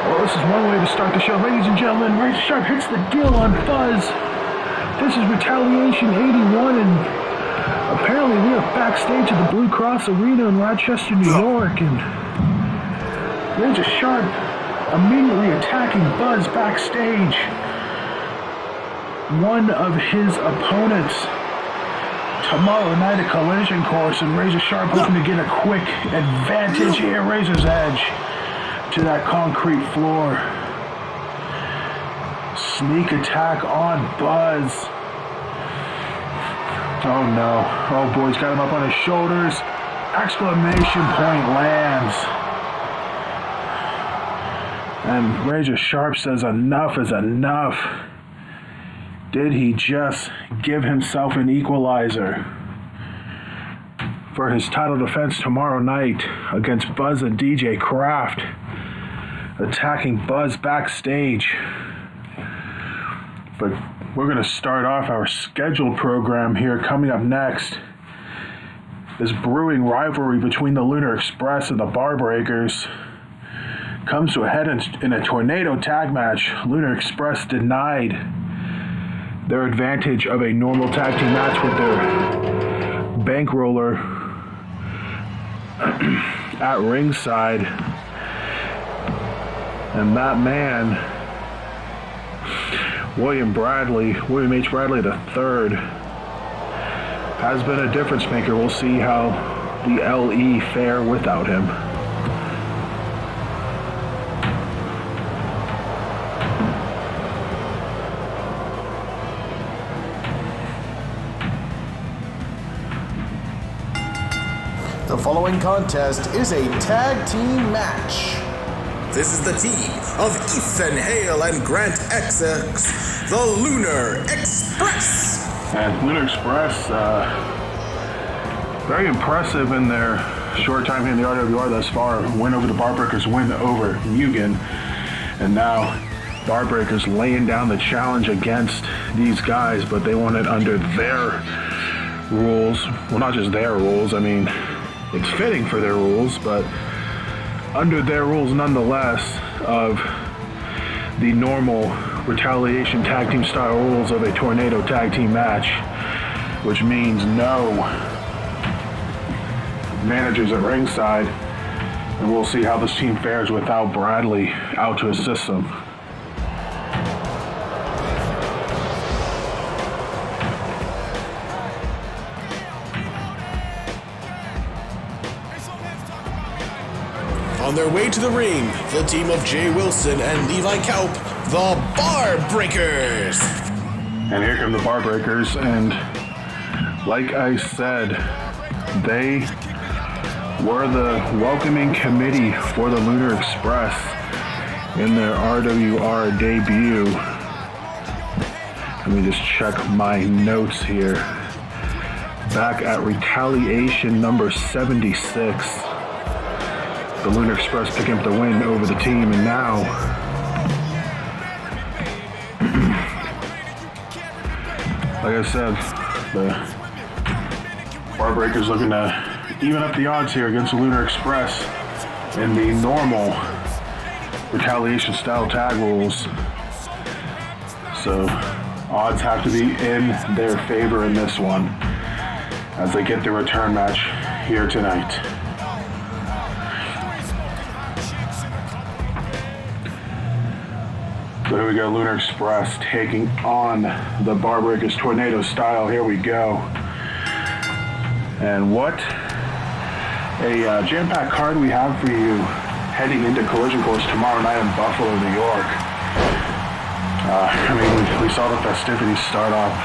Well, this is one way to start the show. Ladies and gentlemen, Razor Sharp hits the gill on Buzz. This is Retaliation 81, and apparently we are backstage at the Blue Cross Arena in Rochester, New York, and Razor Sharp immediately attacking Buzz backstage. One of his opponents tomorrow night at Collision Course, and Razor Sharp hoping to get a quick advantage here. Razor's Edge to that concrete floor. Sneak attack on Buzz. Oh no. Oh boy, he's got him up on his shoulders. Exclamation point lands. And Razor Sharp says enough is enough. Did he just give himself an equalizer for his title defense tomorrow night against Buzz and DJ Kraft? Attacking Buzz backstage. But we're going to start off our scheduled program here. Coming up next, this brewing rivalry between the Lunar Express and the Barbreakers comes to a head in a tornado tag match. Lunar Express denied their advantage of a normal tag team match with their bankroller at ringside. And that man, William H. Bradley III, has been a difference maker. We'll see how the LE fare without him. The following contest is a tag team match. This is the team of Ethan Hale and Grant Essex, the Lunar Express. And Lunar Express, very impressive in their short time here in the RWR thus far. Win over the Barbreakers, win over Mugen. And now Barbreakers laying down the challenge against these guys, but they want it under their rules. Well, not just their rules, I mean, it's fitting for their rules, but under their rules nonetheless of the normal Retaliation tag team style rules of a tornado tag team match, which means no managers at ringside. And we'll see how this team fares without Bradley out to assist them. On their way to the ring, the team of Jay Wilson and Levi Kaup, the Barbreakers. And here come the Barbreakers, and like I said, they were the welcoming committee for the Lunar Express in their RWR debut. Let me just check my notes here. Back at Retaliation number 76, the Lunar Express picking up the win over the team, and now like I said, the Barbreakers looking to even up the odds here against the Lunar Express in the normal Retaliation style tag rules. So odds have to be in their favor in this one as they get the return match here tonight. So here we go, Lunar Express taking on the Barbreakers tornado style. Here we go. And what a jam-packed card we have for you heading into Collision Course tomorrow night in Buffalo, New York. We saw the festivities start off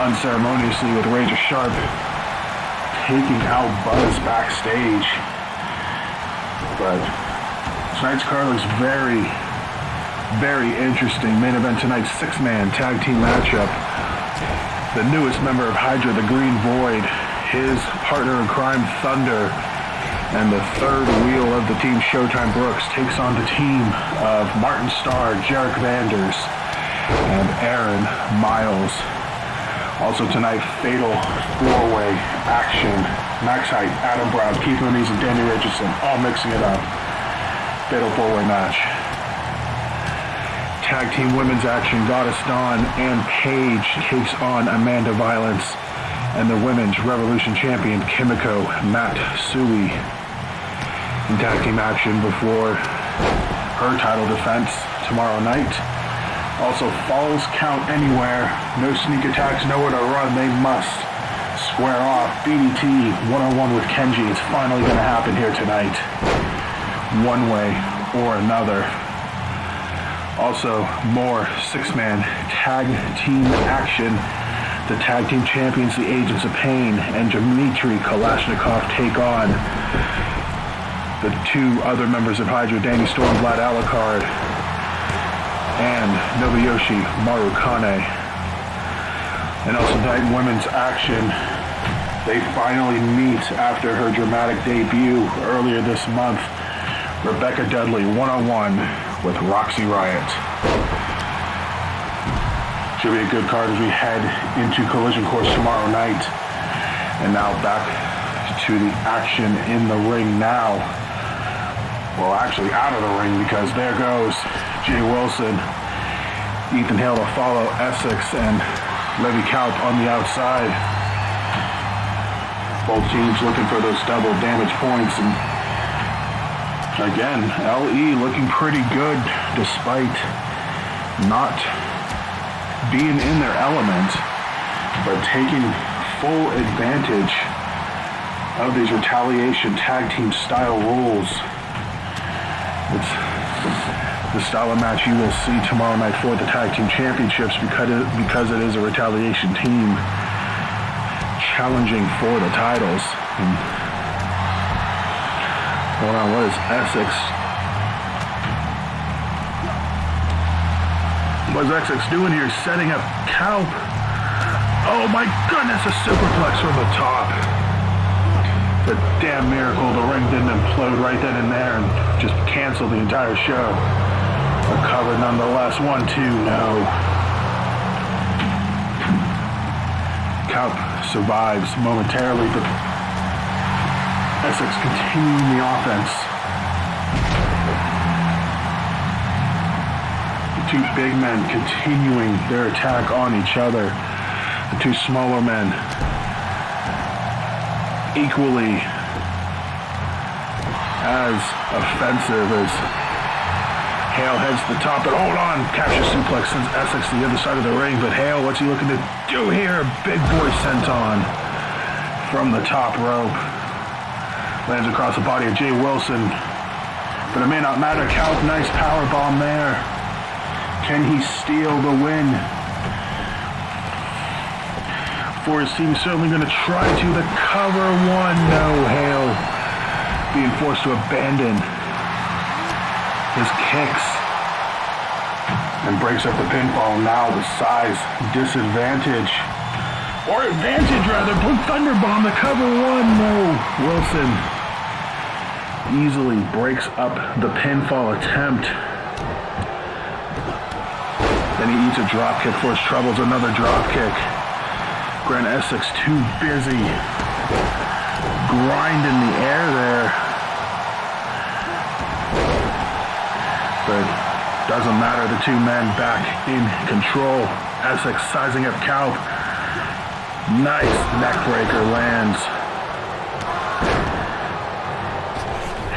unceremoniously with Razor Sharp taking out Buzz backstage. But tonight's card looks very interesting. Main event tonight's 6-man tag team matchup. The newest member of Hydra, the Green Void, his partner in crime, Thunder, and the third wheel of the team, Showtime Brooks, takes on the team of Martin Starr, Jarek Vanders, and Aaron Miles. Also tonight, fatal four-way action. Max Height, Adam Brown, Keith Muniz, and Danny Richardson all mixing it up. Fatal four-way match. Tag team women's action. Goddess Dawn and Paige takes on Amanda Violence and the women's Revolution champion Kimiko Matsui in tag team action before her title defense tomorrow night. Also, Falls Count Anywhere. No sneak attacks, nowhere to run. They must square off. BDT one-on-one with Kenji. It's finally going to happen here tonight. One way or another. Also, more six-man tag team action. The tag team champions, the Agents of Pain, and Dmitry Kalashnikov take on the two other members of Hydra, Danny Storm, Vlad Alucard, and Nobuyoshi Marukane. And also tonight in women's action, they finally meet after her dramatic debut earlier this month. Rebecca Dudley one-on-one with Roxy Riot. Should be a good card as we head into Collision Course tomorrow night. And now back to the action in the ring now. Well, actually out of the ring, because there goes Jay Wilson, Ethan Hale to follow, Essex and Levi Kaup on the outside. Both teams looking for those double damage points. And again, LE looking pretty good despite not being in their element, but taking full advantage of these retaliation tag team style rules. It's the style of match you will see tomorrow night for the tag team championships because it is a retaliation team challenging for the titles. And hold on, what is Essex? What's Essex doing here? Setting up Kaup. Oh my goodness, a superplex from the top. It's a damn miracle the ring didn't implode right then and there and just cancel the entire show. A cover nonetheless. 1-2, no. Kaup survives momentarily, but Essex continuing the offense. Two big men continuing their attack on each other. The two smaller men equally as offensive as Hale heads to the top, but hold on, capture suplex sends Essex to the other side of the ring, but Hale, what's he looking to do here? Big boy senton from the top rope. Lands across the body of Jay Wilson, but it may not matter. Kaup, nice power bomb there. Can he steal the win? For his team, certainly going to try to. The cover one, no. Hale being forced to abandon his kicks and breaks up the pinfall. Now the size disadvantage, or advantage rather. Blue Thunder Bomb, the cover one, no. Wilson easily breaks up the pinfall attempt. Then he eats a drop kick for his troubles. Another drop kick. Grant Essex too busy grinding the air there. But doesn't matter. The two men back in control. Essex sizing up Kaup. Nice neck breaker lands.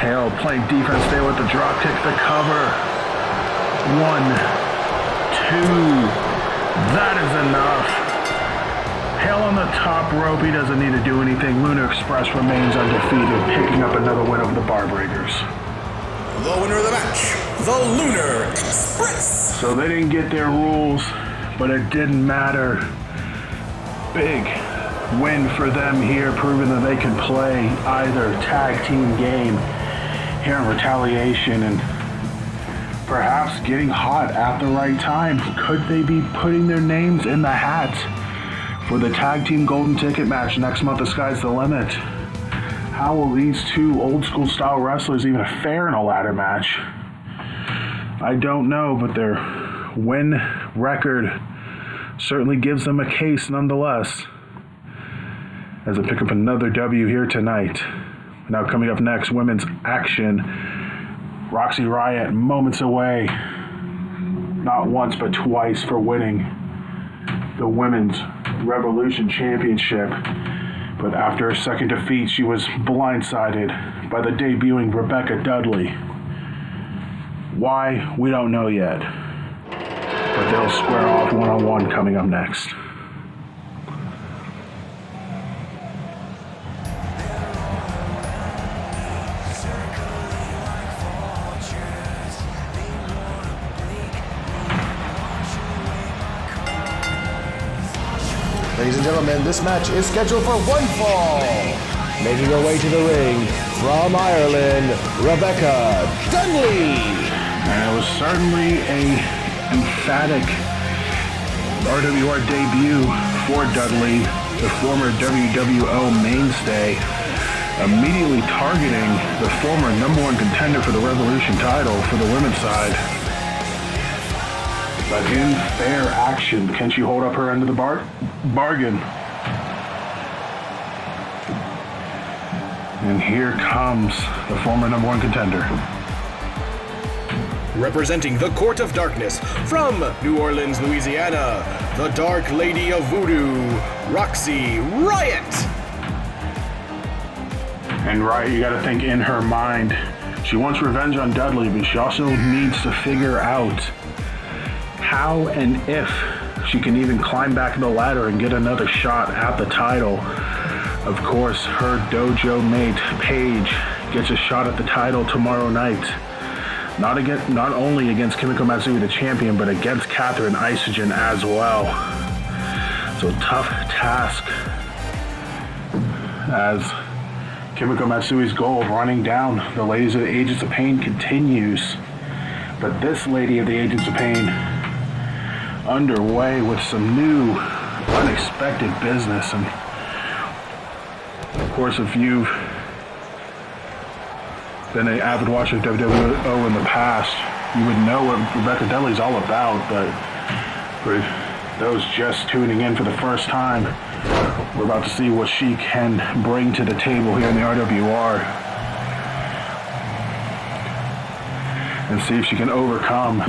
Hale playing defense there with the drop kick. The cover. 1, 2. That is enough. Hale on the top rope. He doesn't need to do anything. Lunar Express remains undefeated, picking up another win over the Bar Breakers. The winner of the match, the Lunar Express. So they didn't get their rules, but it didn't matter. Big win for them here, proving that they can play either tag team game here in Retaliation, and perhaps getting hot at the right time. Could they be putting their names in the hat for the tag team golden ticket match next month? The sky's the limit. How will these two old school style wrestlers even fare in a ladder match? I don't know, but their win record certainly gives them a case nonetheless, as they pick up another W here tonight. Now coming up next, women's action. Roxy Riot moments away, not once but twice, for winning the Women's Revolution Championship. But after her second defeat, she was blindsided by the debuting Rebecca Dudley. Why? We don't know yet. But they'll square off one-on-one coming up next. Ladies and gentlemen, this match is scheduled for one fall. Making her way to the ring from Ireland, Rebecca Dudley. And it was certainly a emphatic RWR debut for Dudley, the former WWO mainstay, immediately targeting the former #1 contender for the Revolution title for the women's side. But in fair action, can she hold up her end of the bargain? And here comes the former #1 contender. Representing the Court of Darkness from New Orleans, Louisiana, the Dark Lady of Voodoo, Roxy Riot. And Riot, you gotta think in her mind, she wants revenge on Dudley, but she also needs to figure out how and if she can even climb back the ladder and get another shot at the title. Of course, her dojo mate, Paige, gets a shot at the title tomorrow night. Not only against Kimiko Matsui, the champion, but against Catherine Isogen as well. So tough task, as Kimiko Matsui's goal of running down the ladies of the Agents of Pain continues. But this lady of the Agents of Pain underway with some new, unexpected business. And of course, if you've been an avid watcher of WWO in the past, you would know what Rebecca Dudley's all about. But for those just tuning in for the first time, we're about to see what she can bring to the table here in the RWR, and see if she can overcome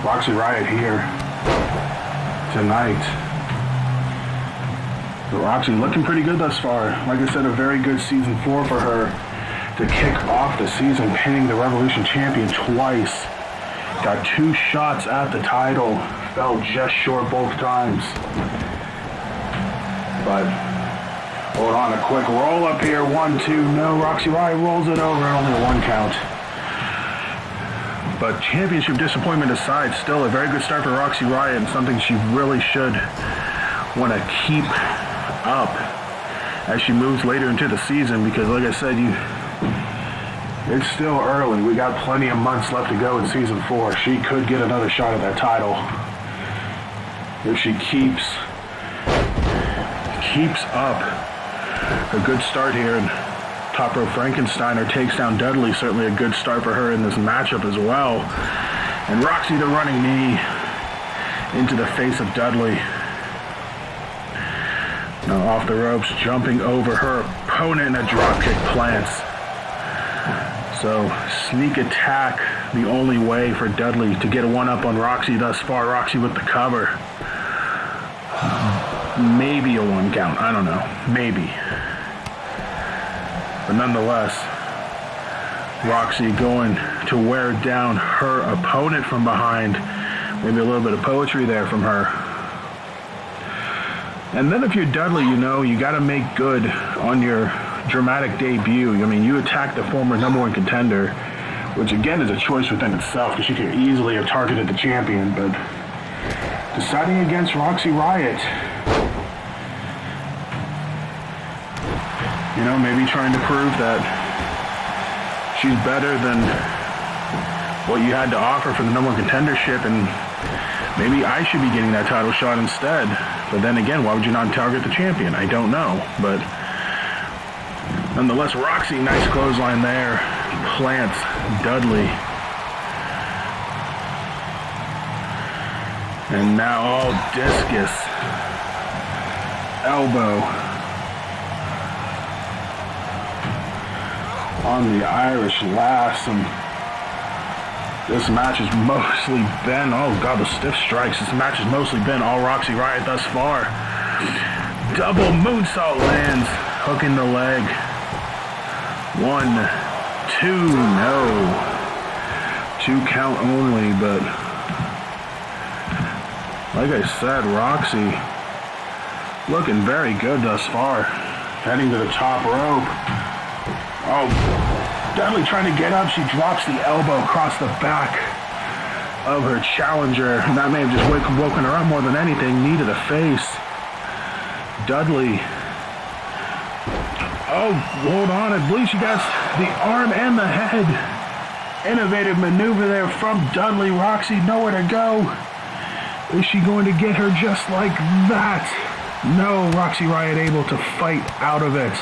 Roxy Riot here tonight. But Roxy looking pretty good thus far. Like I said, a very good season 4 for her to kick off the season, pinning the Revolution champion twice. Got 2 shots at the title, fell just short both times. But hold on, a quick roll up here, 1-2, no, Roxy Riot rolls it over, only a 1 count. But championship disappointment aside, still a very good start for Roxy Riot, and something she really should want to keep up as she moves later into the season, because like I said, it's still early. We got plenty of months left to go in season 4. She could get another shot at that title if she keeps up a good start here. And Top Rope Frankensteiner takes down Dudley. Certainly a good start for her in this matchup as well. And Roxy, the running knee into the face of Dudley. Now off the ropes, jumping over her opponent, and a dropkick plants. So sneak attack, the only way for Dudley to get a one-up on Roxy thus far. Roxy with the cover. Maybe a 1 count, I don't know, maybe. But nonetheless, Roxy going to wear down her opponent from behind. Maybe a little bit of poetry there from her. And then if you're Dudley, you got to make good on your dramatic debut. I mean, you attack the former #1 contender, which again is a choice within itself, because you could easily have targeted the champion, but deciding against Roxy Riot, maybe trying to prove that she's better than what you had to offer for the #1 contendership, and maybe I should be getting that title shot instead. But then again, why would you not target the champion? I don't know. But nonetheless, Roxy, nice clothesline there, plants Dudley. And now, discus. Elbow. On the Irish lass. And this match has mostly been, oh God, the stiff strikes. This match has mostly been all Roxy Riot thus far. Double moonsault lands, hooking the leg. 1, 2, no. 2 count only, but like I said, Roxy looking very good thus far. Heading to the top rope. Oh, Dudley trying to get up. She drops the elbow across the back of her challenger. And that may have just woken her up more than anything. Knee to the face. Dudley. Oh, hold on. I believe she got the arm and the head. Innovative maneuver there from Dudley. Roxy nowhere to go. Is she going to get her just like that? No, Roxy Riot able to fight out of it.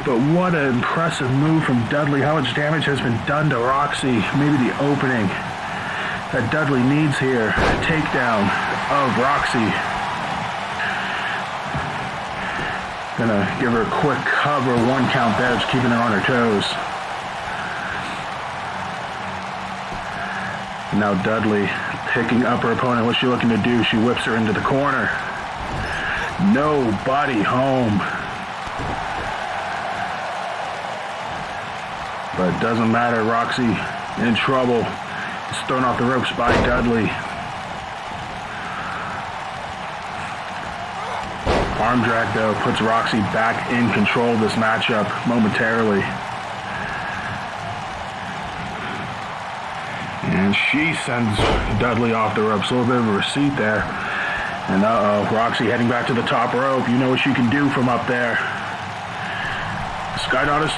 But what an impressive move from Dudley. How much damage has been done to Roxy? Maybe the opening that Dudley needs here. Takedown of Roxy. Gonna give her a quick cover. 1 count there, just keeping her on her toes. Now Dudley picking up her opponent. What's she looking to do? She whips her into the corner. Nobody home. But it doesn't matter. Roxy in trouble. It's thrown off the ropes by Dudley. Arm drag, though, puts Roxy back in control of this matchup momentarily. And she sends Dudley off the ropes. A little bit of a receipt there. And Roxy heading back to the top rope. You know what she can do from up there. Sky Goddess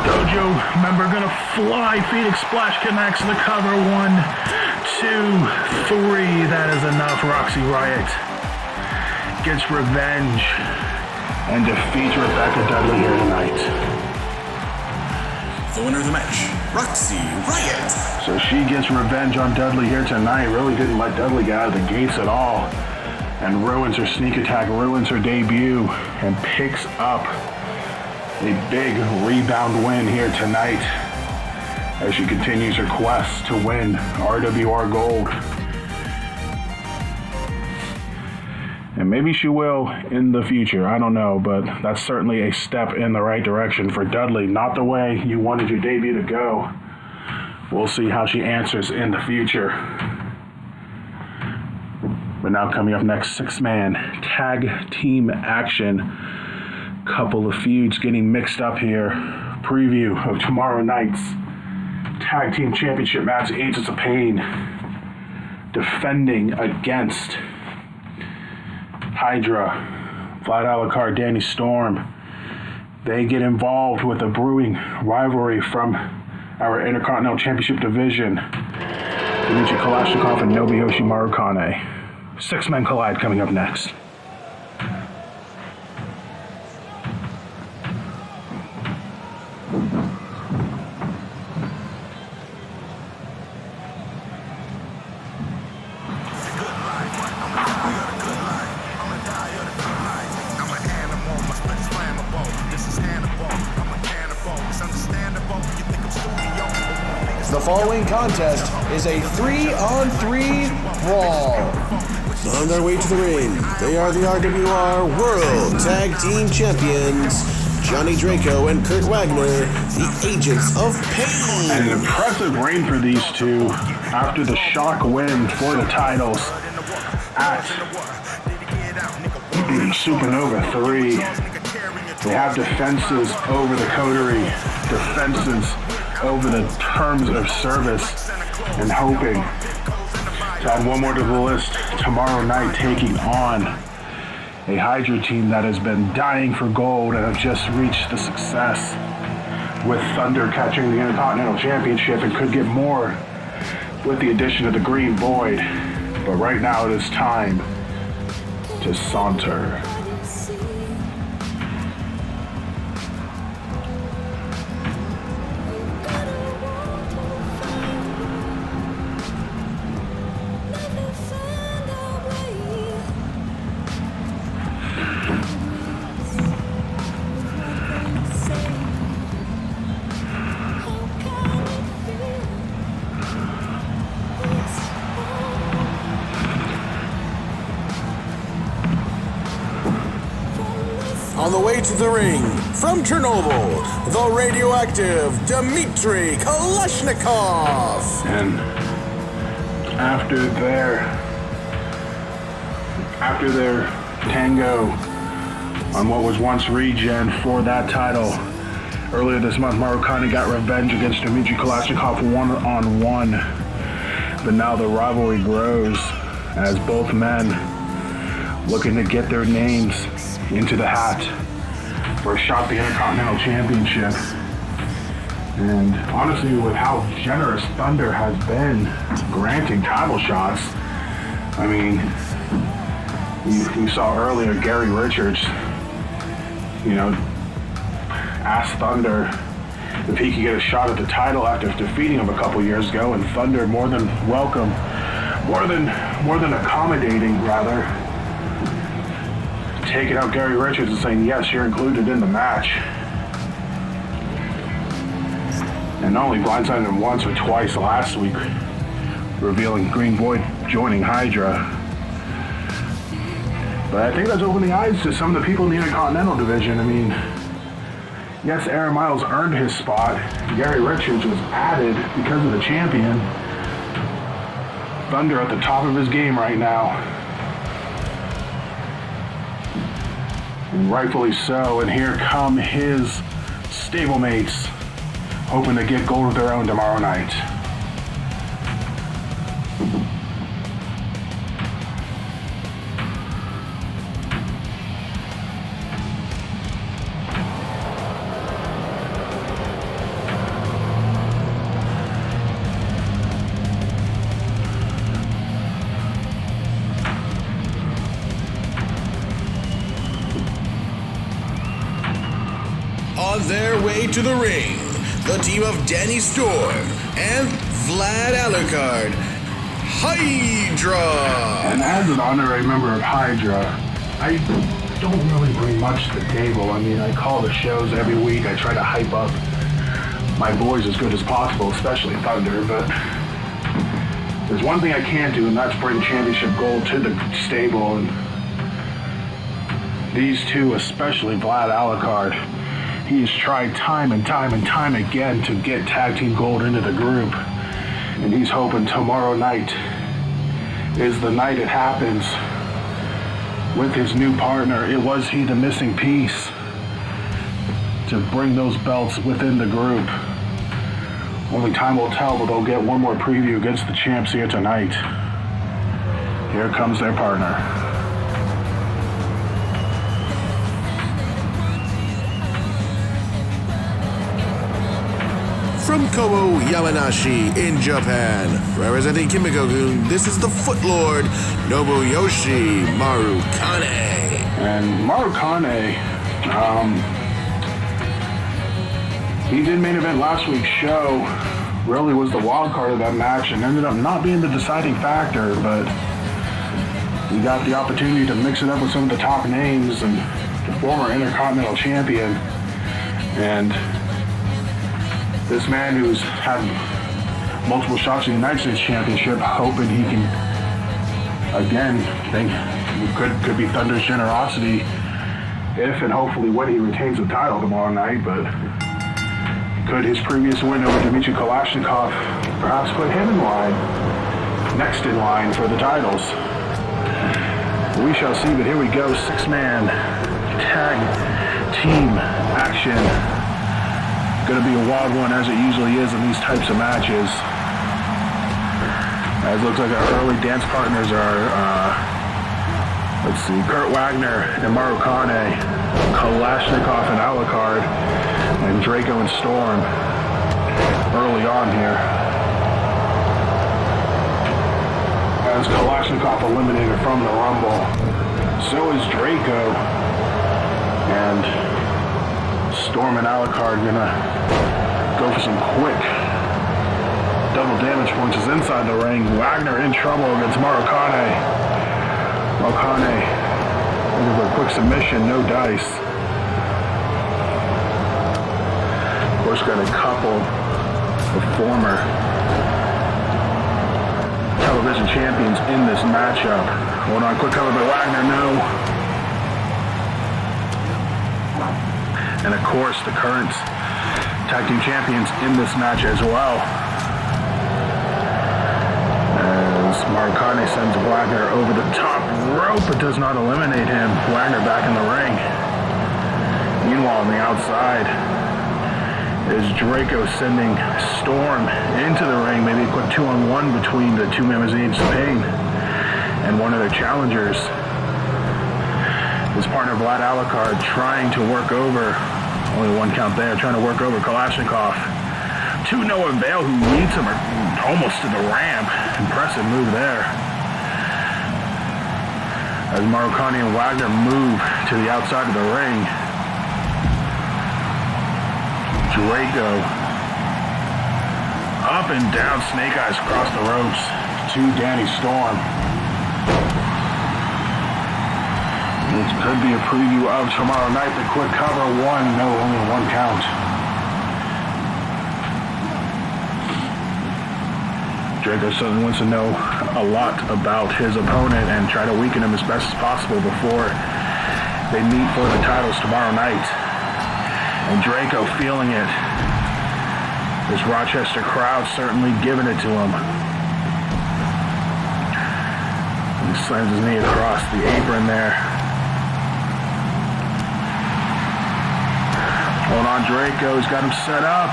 Dojo member gonna fly. Phoenix Splash connects the cover. 1, 2, 3. That is enough. Roxy Riot gets revenge and defeats Rebecca Dudley here tonight. The winner of the match, Roxy Riot. So she gets revenge on Dudley here tonight. Really didn't let Dudley get out of the gates at all. And ruins her sneak attack, ruins her debut, and picks up a big rebound win here tonight as she continues her quest to win RWR Gold. And maybe she will in the future, I don't know, but that's certainly a step in the right direction for Dudley. Not the way you wanted your debut to go. We'll see how she answers in the future. But now coming up next, 6-man tag team action. Couple of feuds getting mixed up here. Preview of tomorrow night's tag team championship match. Agents of Pain defending against Hydra, Vlad Alucard, Danny Storm. They get involved with a brewing rivalry from our Intercontinental Championship division. Dmitry Kalashnikov and Nobuyoshi Marukane. 6-men collide coming up next. The following contest is a 3-on-3 brawl. On their way to the ring, they are the RWR World Tag Team Champions, Johnny Draco and Kurt Wagner, the Agents of Pain. And an impressive reign for these two after the shock win for the titles at Supernova 3. They have defenses over the coterie, defenses over the terms of service, and hoping to add one more to the list tomorrow night, taking on a Hydra team that has been dying for gold and have just reached the success with Thunder catching the Intercontinental Championship and could get more with the addition of the Green Void. But right now it is time to saunter. On the way to the ring, from Chernobyl, the radioactive Dmitry Kalashnikov. And after their tango on what was once Regen for that title, earlier this month, Mauro Kane got revenge against Dmitry Kalashnikov one-on-one. But now the rivalry grows as both men looking to get their names into the hat for a shot at the Intercontinental Championship. And honestly, with how generous Thunder has been granting title shots, I mean, you saw earlier Gary Richards, asked Thunder if he could get a shot at the title after defeating him a couple years ago, and Thunder more than welcome, more than accommodating rather, taking out Gary Richards and saying, yes, you're included in the match. And not only blindsided him once or twice last week, revealing Green Void joining Hydra, but I think that's opened the eyes to some of the people in the Intercontinental division. I mean, yes, Aaron Miles earned his spot. Gary Richards was added because of the champion. Thunder at the top of his game right now. And rightfully so. And here come his stablemates, hoping to get gold of their own tomorrow night. On their way to the ring, the team of Danny Storm and Vlad Alucard, Hydra. And as an honorary member of Hydra, I don't really bring much to the table. I mean, I call the shows every week. I try to hype up my boys as good as possible, especially Thunder, but there's one thing I can't do, and that's bring championship gold to the stable. And these two, especially Vlad Alucard, he's tried time and time and time again to get tag team gold into the group. And he's hoping tomorrow night is the night it happens with his new partner. Was he the missing piece to bring those belts within the group? Only time will tell, but they'll get one more preview against the champs here tonight. Here comes their partner. From Kobo Yamanashi in Japan, representing Kimiko-gun, this is the Footlord, Nobuyoshi Marukane. And Marukane, he did main event last week's show, really was the wild card of that match and ended up not being the deciding factor, but he got the opportunity to mix it up with some of the top names and the former Intercontinental Champion. And this man who's had multiple shots at the United States Championship, hoping he can, again, think could be Thunder's generosity if and hopefully when he retains the title tomorrow night. But could his previous win over Dmitry Kalashnikov perhaps put him in line, next in line for the titles? We shall see, but here we go, six-man tag team action. Going to be a wild one, as it usually is in these types of matches. As it looks like our early dance partners are, let's see, Kurt Wagner and Marukane, Kalashnikov and Alucard, and Draco and Storm early on here. As Kalashnikov eliminated from the Rumble, so is Draco, and Storm and Alucard gonna go for some quick double damage punches inside the ring. Wagner in trouble against Marukane. Marukane looking for a quick submission, no dice. Of course, got a couple of former television champions in this matchup. Hold on, quick cover by Wagner, no. And of course, the current tag team champions in this match as well. As Marukane sends Wagner over the top rope, but does not eliminate him. Wagner back in the ring. Meanwhile, on the outside is Draco sending Storm into the ring. Maybe a quick 2-on-1 between the two members of Agents of Pain and one of their challengers. His partner Vlad Alucard trying to work over, only one count there, trying to work over Kalashnikov. To no avail, who leads him almost to the ramp. Impressive move there. As Marukane and Wagner move to the outside of the ring. Draco up and down, snake eyes across the ropes to Danny Storm. Which could be a preview of tomorrow night. The quick cover, only one count. Draco certainly wants to know a lot about his opponent and try to weaken him as best as possible before they meet for the titles tomorrow night. And Draco feeling it. This Rochester crowd certainly giving it to him. He slams his knee across the apron there. Hold on, Draco's got him set up.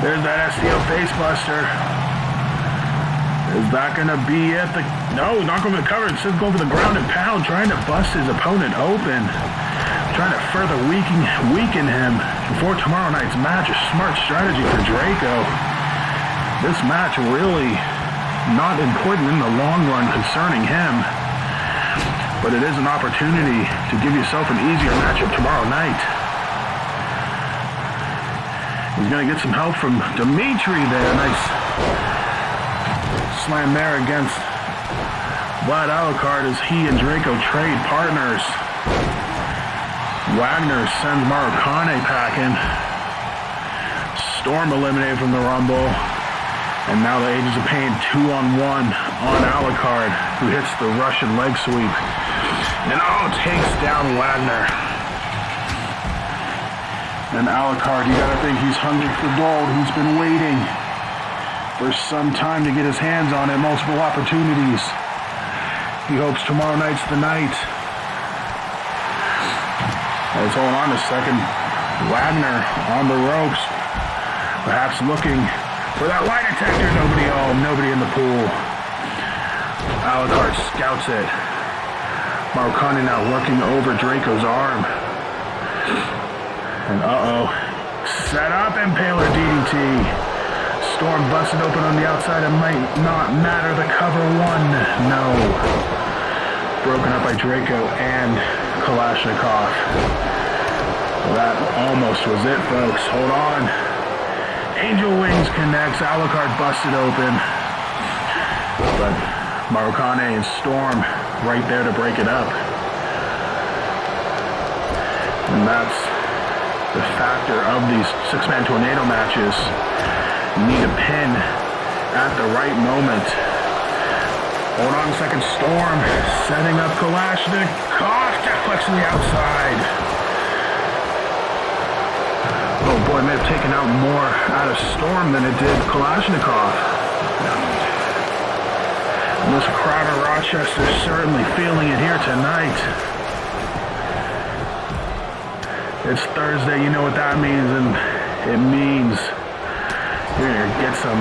There's that STO facebuster. Is that going to be it? No, not going for the cover. Instead going for the ground and pound, trying to bust his opponent open. Trying to further weaken him before tomorrow night's match. A smart strategy for Draco. This match really not important in the long run concerning him. But it is an opportunity to give yourself an easier matchup tomorrow night. He's going to get some help from Dimitri there. Nice slam there against Vlad Alucard as he and Draco trade partners. Wagner sends Marukane packing. Storm eliminated from the Rumble. And now the Agents of Pain 2-on-1 on Alucard, who hits the Russian leg sweep. And takes down Wagner. And Alucard, you gotta think he's hungry for gold. He's been waiting for some time to get his hands on it. Multiple opportunities. He hopes tomorrow night's the night. Let's hold on a second. Wagner on the ropes. Perhaps looking for that lie detector. Nobody in the pool. Alucard scouts it. Marukane now working over Draco's arm. And set up, Impaler DDT. Storm busted open on the outside. It might not matter. The cover one. No. Broken up by Draco and Kalashnikov. That almost was it, folks. Hold on. Angel Wings connects. Alucard busted open. But Marukane and Storm right there to break it up. And that's the factor of these six-man tornado matches. You need a pin at the right moment. Hold on a second. Storm setting up Kalashnikov. Flex to the outside. Oh boy, may have taken out more out of Storm than it did Kalashnikov. And this crowd of Rochester is certainly feeling it here tonight. It's Thursday, you know what that means, and it means you're gonna get some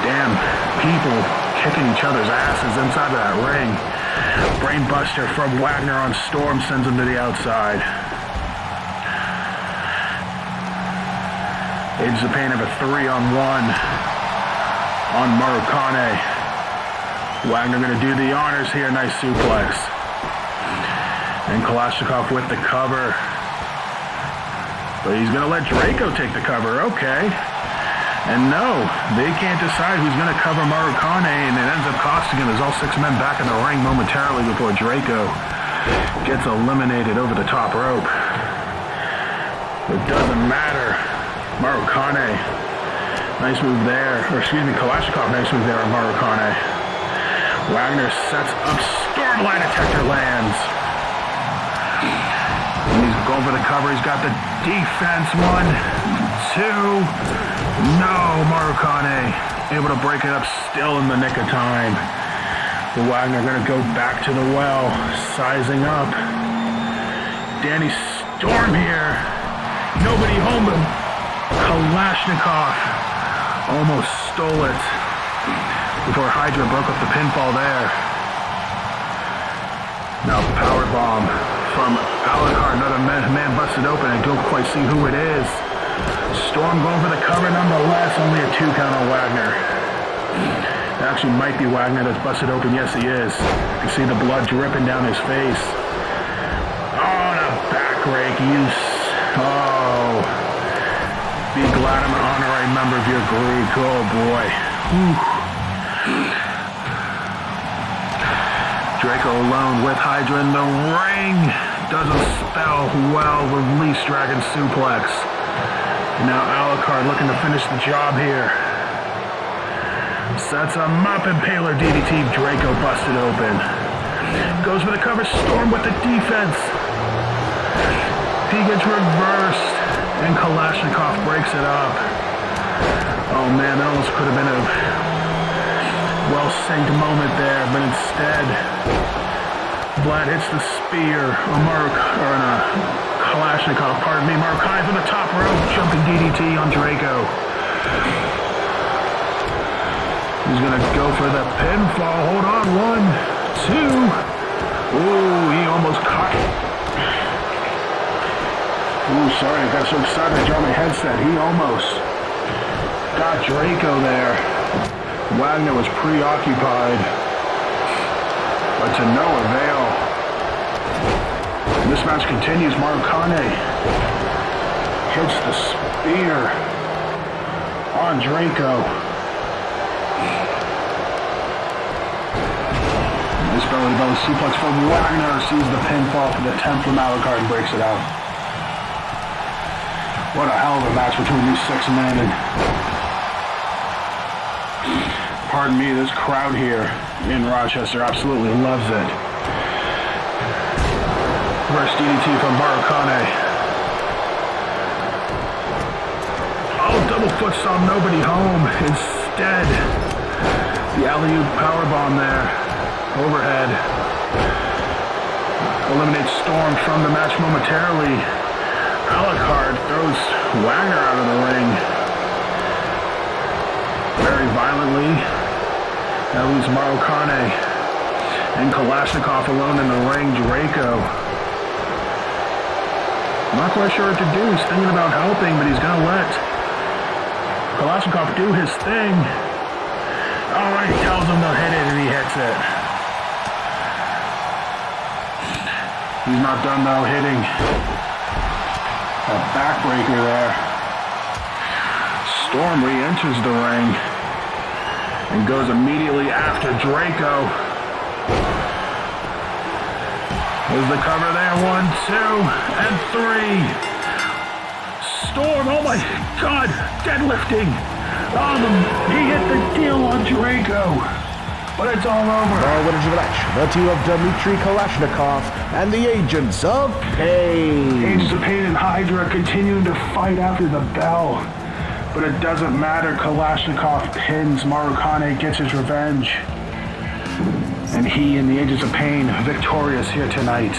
damn people kicking each other's asses inside of that ring. Brainbuster from Wagner on Storm sends him to the outside. Agents of Pain have a 3-on-1 on Marukane. Wagner gonna do the honors here, nice suplex. And Kalashnikov with the cover. But he's going to let Draco take the cover. Okay. And no, they can't decide who's going to cover Marukane, and it ends up costing him. There's all six men back in the ring momentarily before Draco gets eliminated over the top rope. It doesn't matter. Marukane, nice move there. Or excuse me, Kalashnikov, nice move there on Marukane. Wagner sets up Storm, lie detector lands. And he's Going for the cover. He's got the defense. 1, 2. No, Marukane able to break it up still in the nick of time. Wagner going to go back to the well, sizing up. Danny Storm here. Nobody home, but Kalashnikov almost stole it before Hydra broke up the pinfall there. Now powerbomb from Alucard. Another man busted open. I don't quite see who it is. Storm going for the cover nonetheless. Only a 2 count on Wagner. It actually might be Wagner that's busted open. Yes, he is. You can see the blood dripping down his face. Oh, and a back rake. Oh. Be glad I'm an honorary member of your group. Oh, boy. Whew. Draco alone with Hydra in the ring. Doesn't spell well. Release Dragon Suplex. Now Alucard looking to finish the job here. Sets him up, Impaler DDT. Draco busted open. Goes for the cover. Storm with the defense. He gets reversed, and Kalashnikov breaks it up. Oh man, that almost could have been a well-synced moment there, but instead, Vlad hits the spear on Kalashnikov. Pardon me, Marukane from the top rope, jumping DDT on Draco. He's gonna go for the pinfall. Hold on, 1, 2. Ooh, he almost caught it. Ooh, sorry, I got so excited I dropped my headset. He almost got Draco there. Wagner was preoccupied, but to no avail. And this match continues. Marukane hits the spear on Draco. Nice belly-to-belly suplex from Wagner. Sees the pinfall for the 10th from Alucard and breaks it out. What a hell of a match between these 6 men. And pardon me, this crowd here in Rochester absolutely loves it. Reverse DDT from Marukane. Oh, double foot saw nobody home. Instead, the alley-oop powerbomb there. Overhead. Eliminates Storm from the match momentarily. Alucard throws Wagner out of the ring. Very violently. That leaves Marukane and Kalashnikov alone in the ring. Draco. Not quite sure what to do. He's thinking about helping, but he's going to let Kalashnikov do his thing. Alright, he tells him to hit it, and he hits it. He's not done though, hitting a backbreaker there. Storm re-enters the ring and goes immediately after Draco. There's the cover there. 1, 2, and 3. Storm, oh my God, deadlifting. He hit the deal on Draco. But it's all over. The winners of the match, the team of Dmitry Kalashnikov and the Agents of Pain. Agents of Pain and Hydra continuing to fight after the bell. But it doesn't matter. Kalashnikov pins Marukane, gets his revenge. And he and the Agents of Pain victorious here tonight.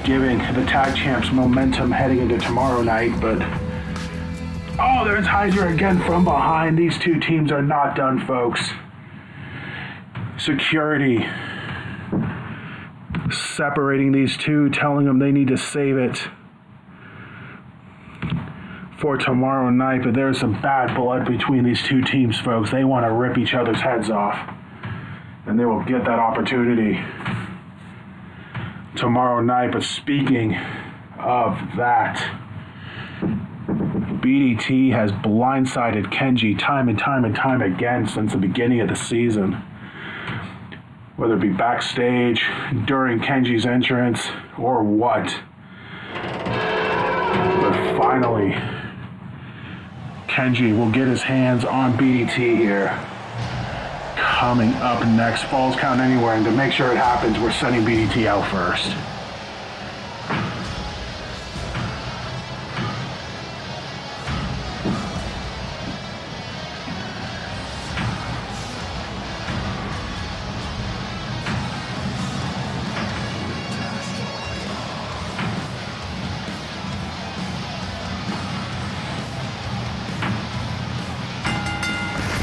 Giving the tag champs momentum heading into tomorrow night. But oh, there's Hydra again from behind. These 2 teams are not done, folks. Security separating these 2, telling them they need to save it for tomorrow night. But there's some bad blood between these 2 teams, folks. They want to rip each other's heads off, and they will get that opportunity tomorrow night. But speaking of that, BDT has blindsided Kenji time and time again since the beginning of the season. Whether it be backstage, during Kenji's entrance, or what. But finally, Kenji will get his hands on BDT here. Coming up next, Falls Count Anywhere, and to make sure it happens, we're sending BDT out first.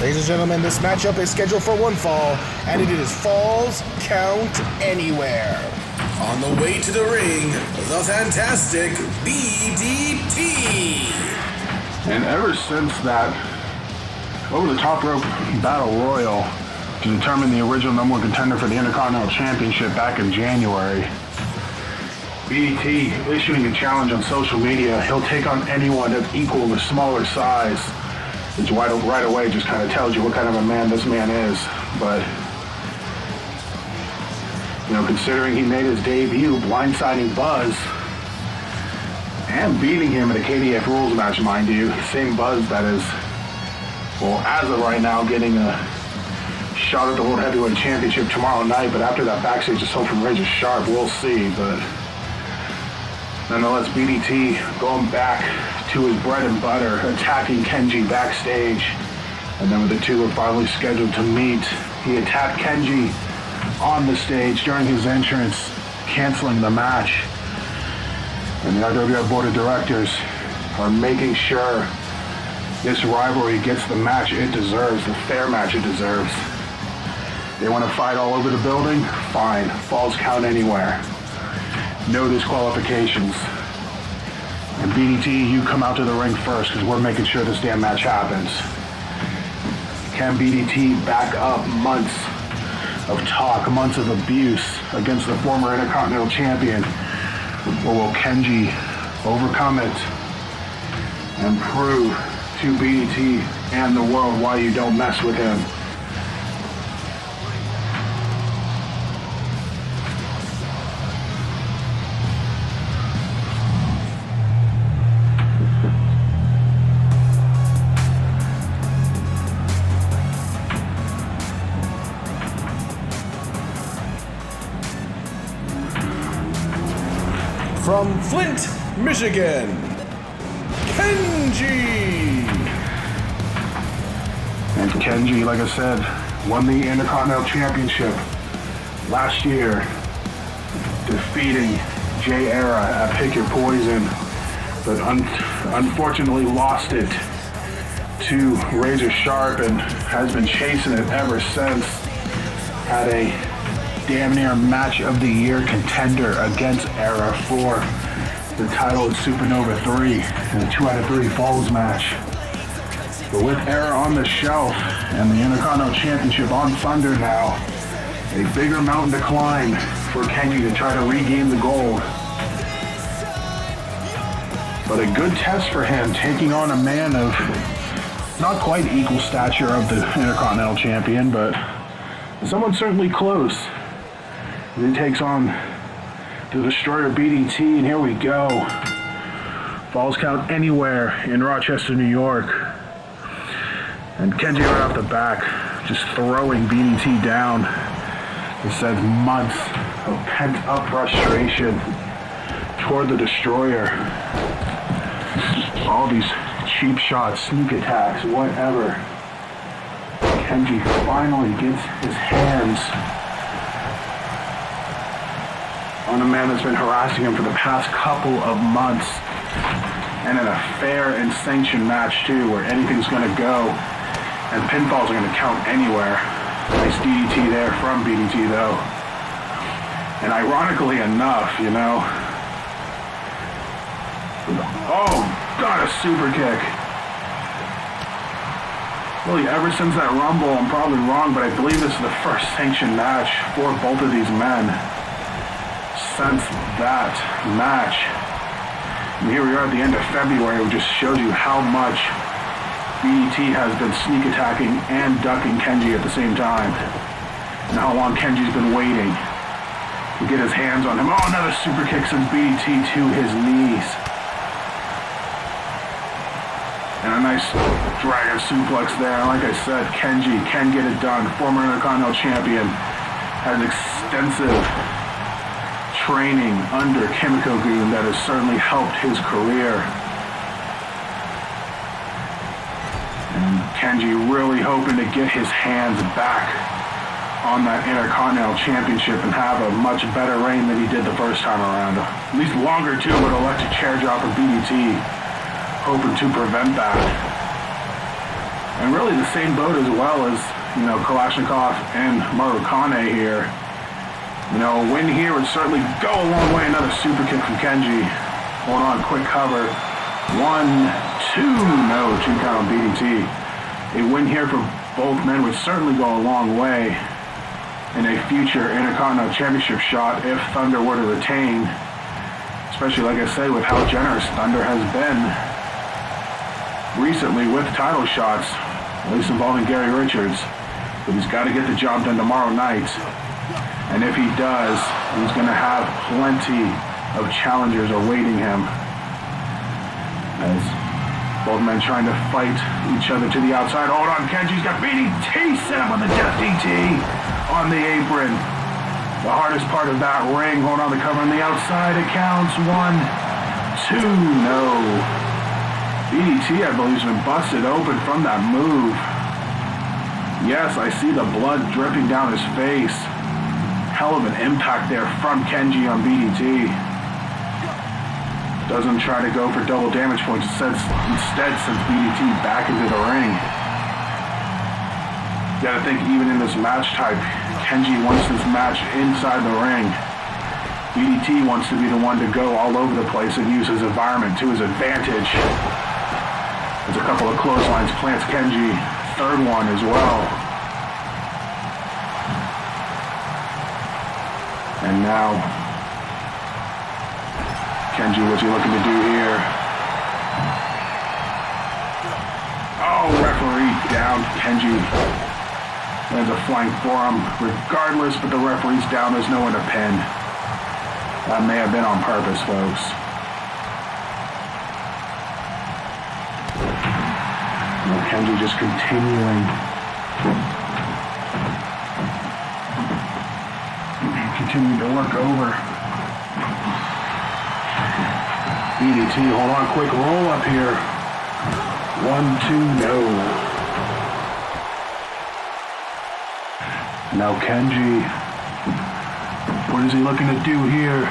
Ladies and gentlemen, this matchup is scheduled for one fall, and it is Falls Count Anywhere. On the way to the ring, the fantastic BDT. And ever since that over-the-top rope battle royal to determine the original number one contender for the Intercontinental Championship back in January, BDT issuing a challenge on social media, he'll take on anyone of equal or smaller size, which right away just kind of tells you what kind of a man this man is. But, you know, considering he made his debut blindsiding Buzz and beating him in a KDF Rules match, mind you, same Buzz that is, well, as of right now, getting a shot at the World Heavyweight Championship tomorrow night, but after that backstage assault from Razor Sharp, we'll see. But nonetheless, BDT going back to his bread and butter, attacking Kenji backstage. And then when the two were finally scheduled to meet, he attacked Kenji on the stage during his entrance, canceling the match. And the RWR Board of Directors are making sure this rivalry gets the match it deserves, the fair match it deserves. They want to fight all over the building? Fine. Falls count anywhere. No disqualifications. And BDT, you come out to the ring first because we're making sure this damn match happens. Can BDT back up months of talk, months of abuse against the former Intercontinental Champion? Or will Kenji overcome it and prove to BDT and the world why you don't mess with him? From Flint, Michigan, Kenji! And Kenji, like I said, won the Intercontinental Championship last year, defeating Jay Era at Pick Your Poison, but unfortunately lost it to Razor Sharp and has been chasing it ever since. Had a damn near match of the year contender against Era for the title at Supernova 3 in a 2 out of 3 falls match. But with Era on the shelf and the Intercontinental Championship on Thunder now, a bigger mountain to climb for Kenji to try to regain the gold. But a good test for him, taking on a man of not quite equal stature of the Intercontinental Champion, but someone certainly close. He takes on the Destroyer BDT, and here we go. Falls count anywhere in Rochester, New York. And Kenji right off the back, just throwing BDT down. It says months of pent-up frustration toward the Destroyer. All these cheap shots, sneak attacks, whatever. Kenji finally gets his hands on a man that's been harassing him for the past couple of months. And in a fair and sanctioned match too, where anything's gonna go. And pinfalls are gonna count anywhere. Nice DDT there from BDT though. And ironically enough, you know. Oh, got a super kick. Really, ever since that Rumble, I'm probably wrong, but I believe this is the first sanctioned match for both of these men since that match. And here we are at the end of February, which just shows you how much BDT has been sneak attacking and ducking Kenji at the same time. And how long Kenji's been waiting to get his hands on him. Oh, another super kick sends BDT to his knees. And a nice dragon suplex there. Like I said, Kenji can get it done. Former Intercontinental Champion has extensive training under Kimiko Goon that has certainly helped his career. And Kenji really hoping to get his hands back on that Intercontinental Championship and have a much better reign than he did the first time around. At least longer too, but electric chair drop of BDT, hoping to prevent that. And really the same boat as well as, you know, Kalashnikov and Marukane here. You know, a win here would certainly go a long way. Another super kick from Kenji. Hold on, quick cover. 1, 2, no, 2 count on BDT. A win here for both men would certainly go a long way in a future Intercontinental Championship shot if Thunder were to retain. Especially, like I said, with how generous Thunder has been recently with title shots, at least involving Gary Richards. But he's got to get the job done tomorrow night. And if he does, he's going to have plenty of challengers awaiting him. As both men trying to fight each other to the outside. Hold on, Kenji's got BDT set up on the death DT on the apron. The hardest part of that ring. Hold on, the cover on the outside. It counts. 1, 2, no. BDT, I believe, has been busted open from that move. Yes, I see the blood dripping down his face. Hell of an impact there from Kenji on BDT. Doesn't try to go for double damage points. Instead sends BDT back into the ring. You gotta think, even in this match type, Kenji wants this match inside the ring. BDT wants to be the one to go all over the place and use his environment to his advantage. There's a couple of clotheslines, plants Kenji, third one as well. And now, Kenji, what's he looking to do here? Oh, referee down. Kenji lands a flying forearm regardless, but the referee's down. There's no one to pin. That may have been on purpose, folks. Now Kenji just continuing to work over BDT. Hold on, quick roll up here. 1, 2, no. Now Kenji, what is he looking to do here?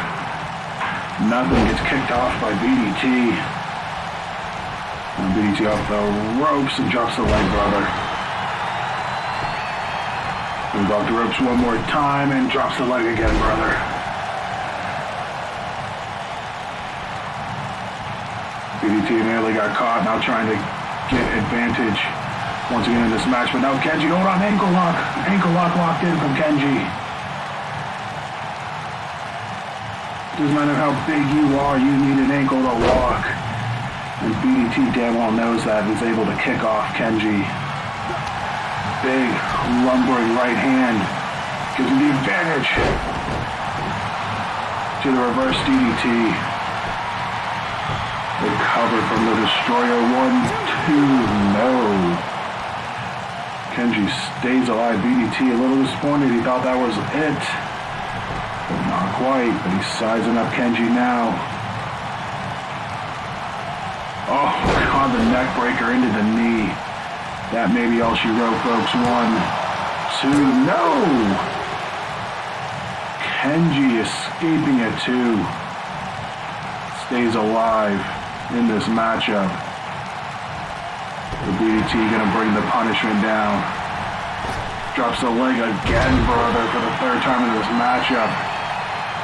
Nothing, gets kicked off by BDT. And BDT off the ropes and drops the leg, brother. Moves off the ropes one more time and drops the leg again, brother. BDT nearly got caught, now trying to get advantage once again in this match. But now Kenji, hold on, ankle lock. Ankle lock locked in from Kenji. Doesn't matter how big you are, you need an ankle to walk. And BDT damn well knows that and is able to kick off Kenji. Big, lumbering right hand gives him the advantage to the reverse DDT. The cover from the Destroyer. 1, 2, no. Kenji stays alive. BDT a little disappointed. He thought that was it. But not quite. But he's sizing up Kenji now. Oh, God, the neck breaker into the knee. That may be all she wrote, folks. 1, 2, no! Kenji escaping it too. Stays alive in this matchup. The BDT gonna bring the punishment down. Drops the leg again, brother, for the third time in this matchup.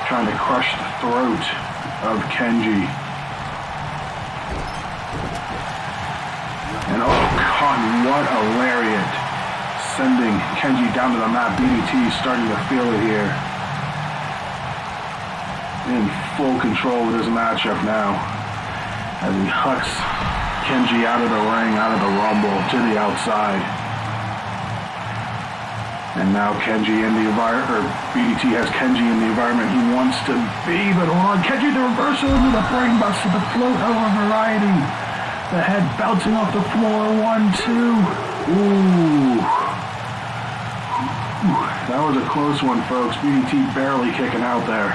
Trying to crush the throat of Kenji. And oh God, what a lariat. Sending Kenji down to the mat. BDT starting to feel it here. In full control of this matchup now. As he hucks Kenji out of the ring, out of the rumble, to the outside. And now Kenji in the environment, or BDT has Kenji in the environment he wants to be. But hold on, Kenji the reversal into the brainbuster, the float over variety. The head bouncing off the floor. 1, 2. Ooh. That was a close one, folks. BDT barely kicking out there.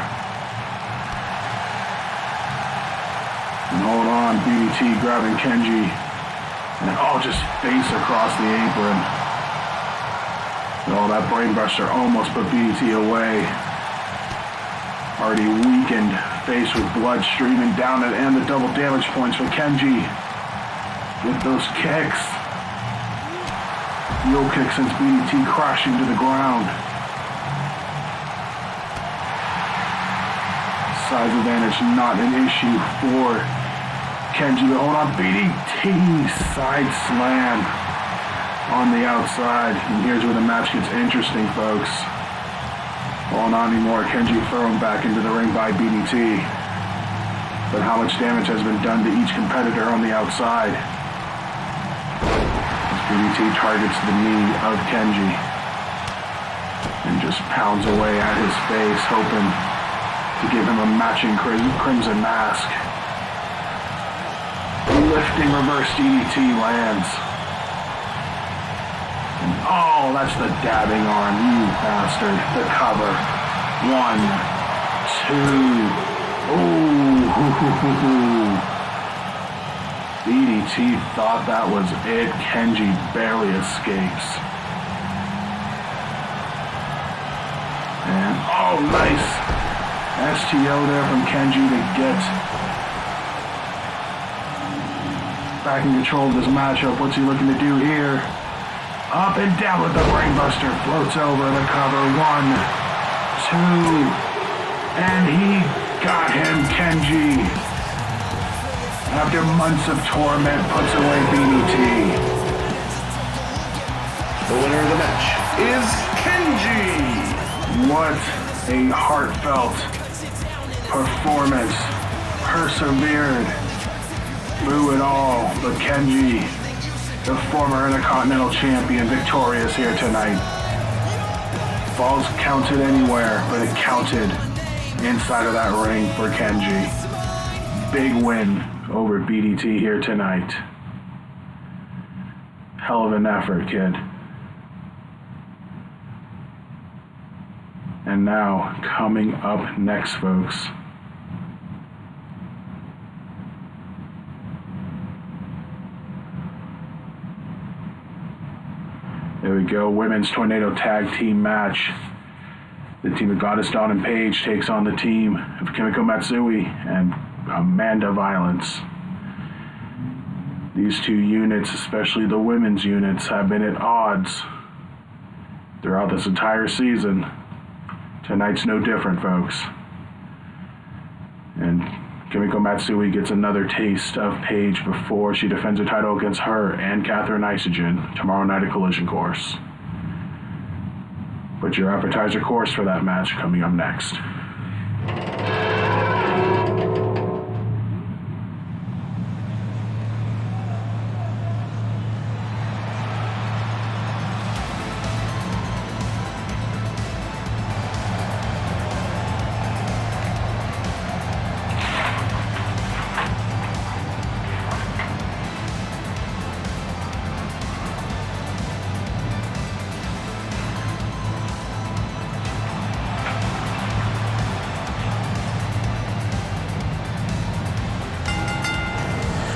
And hold on, BDT grabbing Kenji. And just face across the apron. Oh, that brainbuster almost put BDT away. Already weakened, face with blood streaming down it, and the double damage points for Kenji. With those kicks. Heel kick sends BDT crashing to the ground. Size advantage not an issue for Kenji, but hold on, BDT side slam on the outside. And here's where the match gets interesting, folks. Well, not anymore. Kenji thrown back into the ring by BDT. But how much damage has been done to each competitor on the outside? As BDT targets the knee of Kenji and just pounds away at his face, hoping to give him a matching crimson mask. Lifting reverse DDT lands. And oh, that's the dabbing arm, you bastard. The cover. 1, 2. Ooh. DDT thought that was it. Kenji barely escapes. And oh, nice. STO there from Kenji to get back in control of this matchup. What's he looking to do here? Up and down with the brainbuster. Floats over the cover. 1, 2. And he got him, Kenji. After months of torment, puts away BDT. The winner of the match is Kenji. What a heartfelt performance. Persevered through it all. But Kenji, the former Intercontinental Champion, victorious here tonight. Falls counted anywhere, but it counted inside of that ring for Kenji. Big win over BDT here tonight. Hell of an effort, kid. And now, coming up next, folks, there we go, Women's Tornado Tag Team match. The team of Goddess Dawn and Paige takes on the team of Kimiko Matsui and Amanda Violence. These two units, especially the women's units, have been at odds throughout this entire season. Tonight's no different, folks. And Kimiko Matsui gets another taste of Paige before she defends her title against her and Catherine Isogen tomorrow night at Collision Course. But your appetizer course for that match coming up next.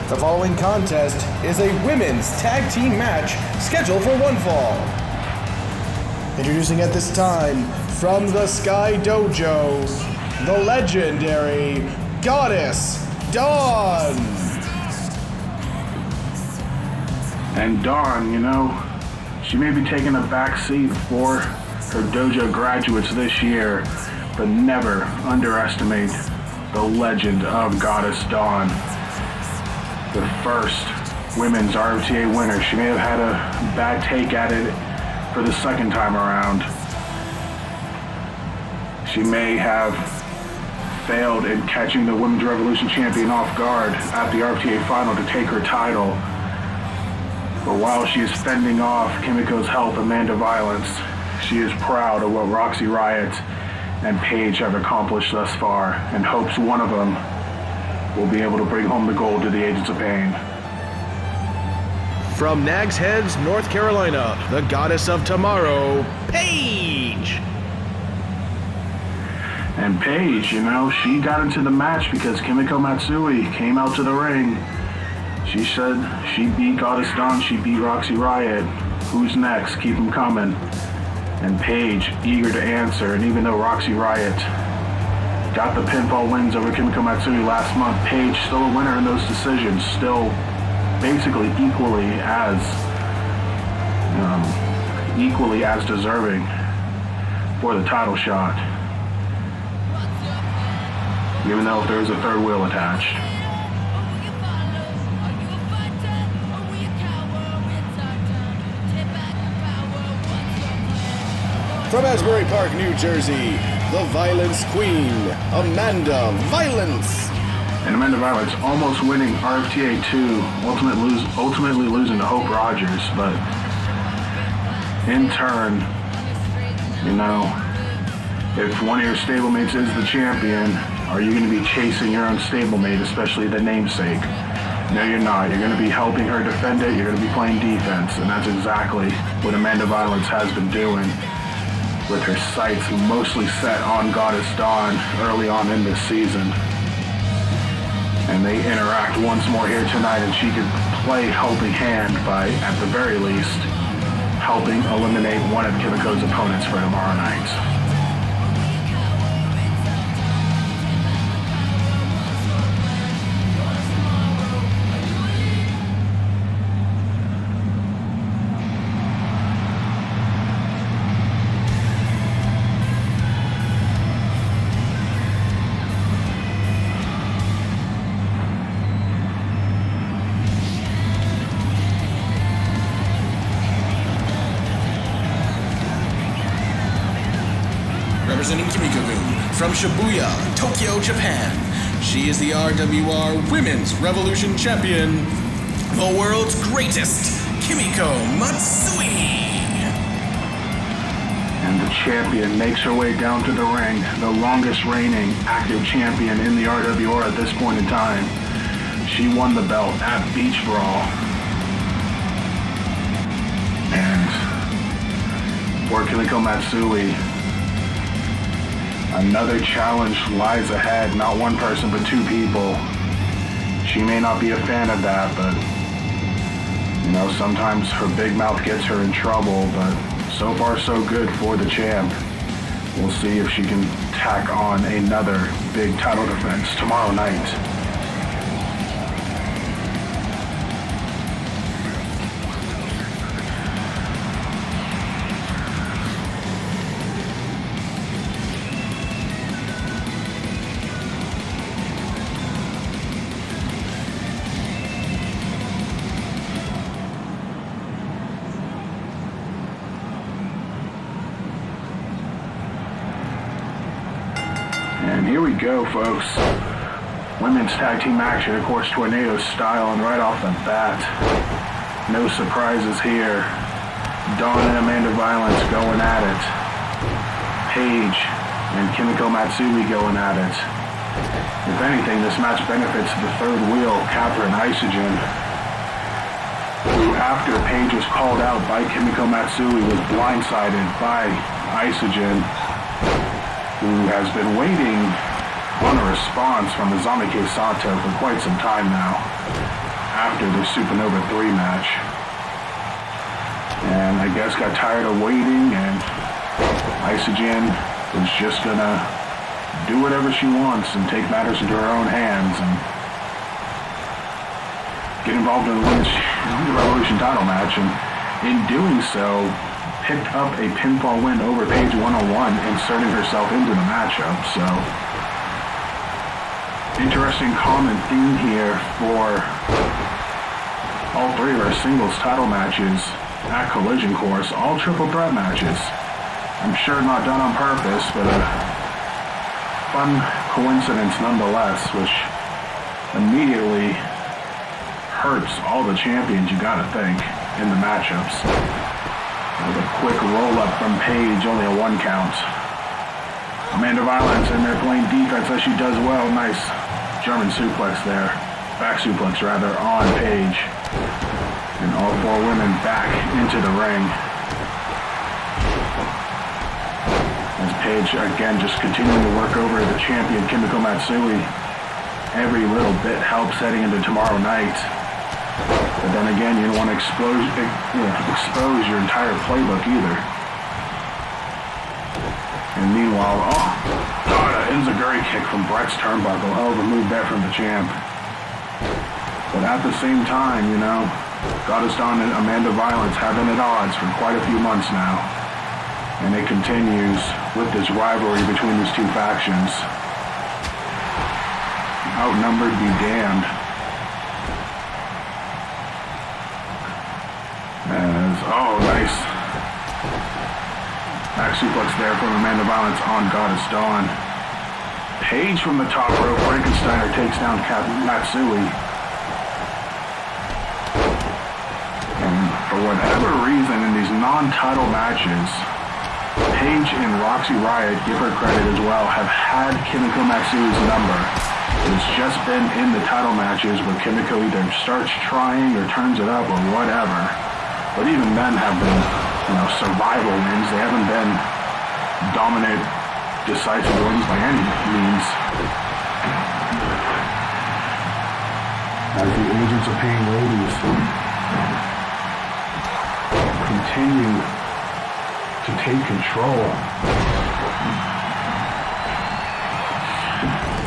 The following contest is a women's tag team match scheduled for one fall. Introducing at this time, from the Sky Dojo, the legendary Goddess Dawn. And Dawn, you know, she may be taking a back seat for her dojo graduates this year, but never underestimate the legend of Goddess Dawn. The first women's RWR winner. She may have had a bad take at it for the second time around. She may have failed in catching the Women's Revolution champion off guard at the RTA final to take her title. But while she is fending off Kimiko's help, Amanda Violence, she is proud of what Roxy Riot and Paige have accomplished thus far and hopes one of them will be able to bring home the gold to the Agents of Pain. From Nags Heads, North Carolina, the Goddess of Tomorrow, Paige! And Paige, you know, she got into the match because Kimiko Matsui came out to the ring. She said she beat Goddess Dawn, she beat Roxy Riot. Who's next? Keep them coming. And Paige, eager to answer, and even though Roxy Riot got the pinfall wins over Kimiko Matsui last month, Paige still a winner in those decisions, still basically equally as equally as deserving for the title shot, even though there is a third wheel attached. From Asbury Park, New Jersey, the Violence Queen, Amanda Violence. And Amanda Violence almost winning RFTA 2, ultimately losing to Hope Rogers, but in turn, you know, if one of your stablemates is the champion, are you going to be chasing your own stablemate, especially the namesake? No, you're not. You're going to be helping her defend it. You're going to be playing defense, and that's exactly what Amanda Violence has been doing, with her sights mostly set on Goddess Dawn early on in this season. And they interact once more here tonight, and she could play helping hand by, at the very least, helping eliminate one of Kimiko's opponents for tomorrow night. Representing Kimiko-gun from Shibuya, Tokyo, Japan. She is the RWR Women's Revolution Champion, the world's greatest, Kimiko Matsui. And the champion makes her way down to the ring, the longest reigning active champion in the RWR at this point in time. She won the belt at Beach Brawl. And for Kimiko Matsui, another challenge lies ahead, not one person, but two people. She may not be a fan of that, but, you know, sometimes her big mouth gets her in trouble, but so far so good for the champ. We'll see if she can tack on another big title defense tomorrow night. And here we go, folks. Women's tag team action, of course, tornado style, and right off the bat, no surprises here. Dawn and Amanda Violence going at it. Paige and Kimiko Matsui going at it. If anything, this match benefits the third wheel, Catherine Isogen, who, after Paige was called out by Kimiko Matsui, was blindsided by Isogen, who has been waiting on a response from Azamike Sato for quite some time now, after the Supernova 3 match. And I guess got tired of waiting, and Isogen was just gonna do whatever she wants and take matters into her own hands and get involved in the Women's Revolution title match, and in doing so, picked up a pinfall win over Paige 101, inserting herself into the matchup. So, interesting common theme here for all three of our singles title matches at Collision Course, all triple threat matches. I'm sure not done on purpose, but a fun coincidence nonetheless, which immediately hurts all the champions, you gotta think, in the matchups. With a quick roll-up from Paige, only a 1 count. Amanda Violence in there playing defense as she does well. Nice German suplex there. Back suplex, rather, on Paige. And all four women back into the ring. As Paige, again, just continuing to work over the champion, Kimiko Matsui. Every little bit helps heading into tomorrow night. But then again, you don't want to expose your entire playbook either. And meanwhile, oh, God, an enziguri kick from Brett's turnbuckle. Hell of a move there from the champ. But at the same time, you know, Goddess Dawn and Amanda Violence have been at odds for quite a few months now. And it continues with this rivalry between these two factions. Outnumbered be damned. Oh, nice. Back suplex there from Amanda Violence on Goddess Dawn. Paige from the top rope. Frankensteiner takes down Matsui. And for whatever reason, in these non-title matches, Paige and Roxy Riot, give her credit as well, have had Kimiko Matsui's number. It's just been in the title matches where Kimiko either starts trying or turns it up or whatever. But even then have been, survival wins. They haven't been dominant, decisive wins by any means. As the Agents of Pain ladies continue to take control.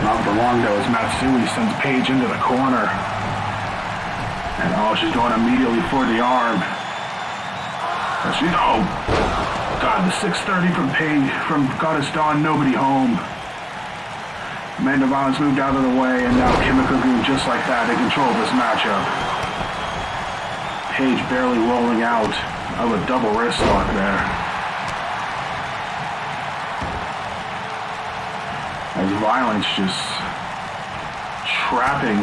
Not for long though, as Matsui sends Paige into the corner. And she's going immediately for the arm. God, the 630 from Paige, from Goddess Dawn, nobody home. Amanda Violence moved out of the way, and now Kimiko Goon, just like that, in control of this matchup. Paige barely rolling out of a double wrist lock there. As Violence just trapping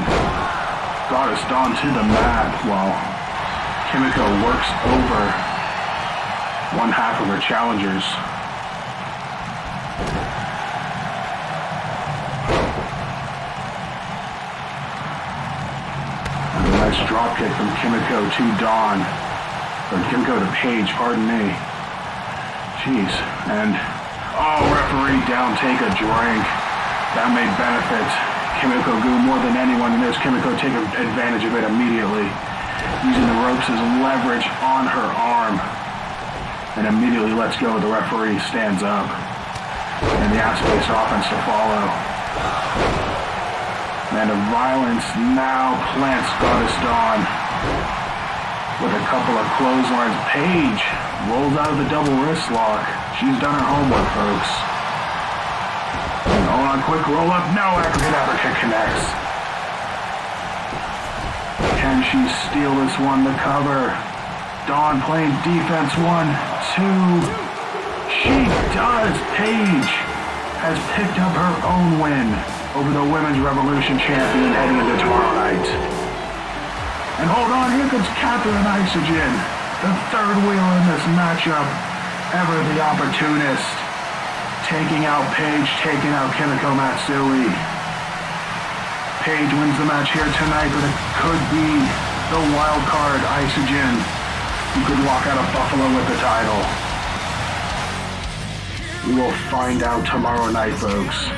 Goddess Dawn to the mat while Kimiko works over one half of her challengers. And a nice drop kick from Kimiko to Dawn. Or Kimiko to Paige, pardon me. Jeez. And, referee down, take a drink. That may benefit Kimiko Gu more than anyone, and there's Kimiko take advantage of it immediately. Using the ropes as leverage on her arm. And immediately lets go. The referee stands up. And the abs-based offense to follow. And the Violence now plants Goddess Dawn with a couple of clotheslines. Paige rolls out of the double wrist lock. She's done her homework, folks. And on quick roll up. No, aggregate uppercut connects. Can she steal this one? The cover. Dawn playing defense, 1, 2. She does. Paige has picked up her own win over the Women's Revolution champion heading into tomorrow night. And hold on, here comes Catherine Isogen, the third wheel in this matchup. Ever the opportunist. Taking out Paige, taking out Kimiko Matsui. Paige wins the match here tonight, but it could be the wild card Isogen. You could walk out of Buffalo with the title. We will find out tomorrow night, folks.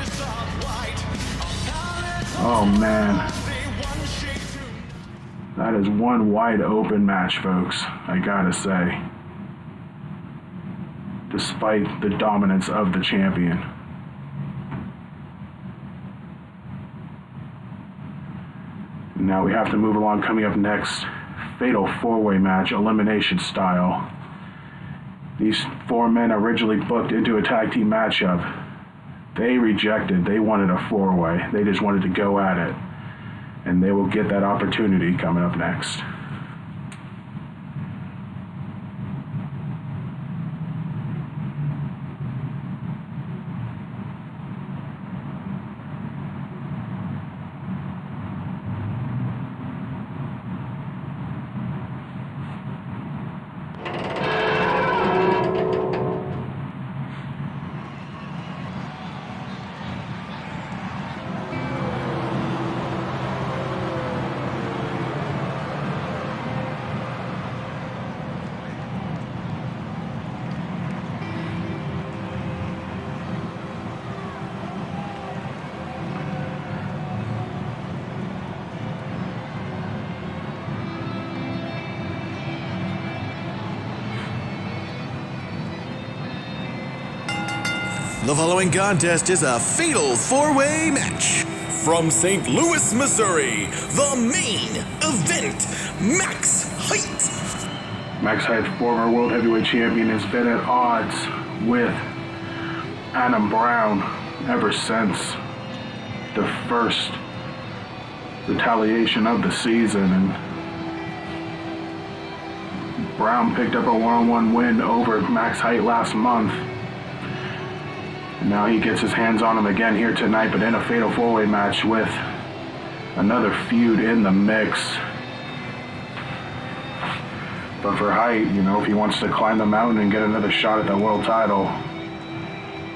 Oh, man. That is one wide open match, folks, I gotta say. Despite the dominance of the champion. Now we have to move along. Coming up next, fatal four-way match, elimination style. These four men originally booked into a tag team matchup. They rejected. They wanted a four-way. They just wanted to go at it. And they will get that opportunity coming up next. The following contest is a fatal four-way match From St. Louis, Missouri, the main event, Max Height. Max Height, former world heavyweight champion, has been at odds with Adam Brown ever since the first retaliation of the season, and Brown picked up a one-on-one win over Max Height last month. And now he gets his hands on him again here tonight, but in a fatal four-way match with another feud in the mix. But for Height, if he wants to climb the mountain and get another shot at the world title,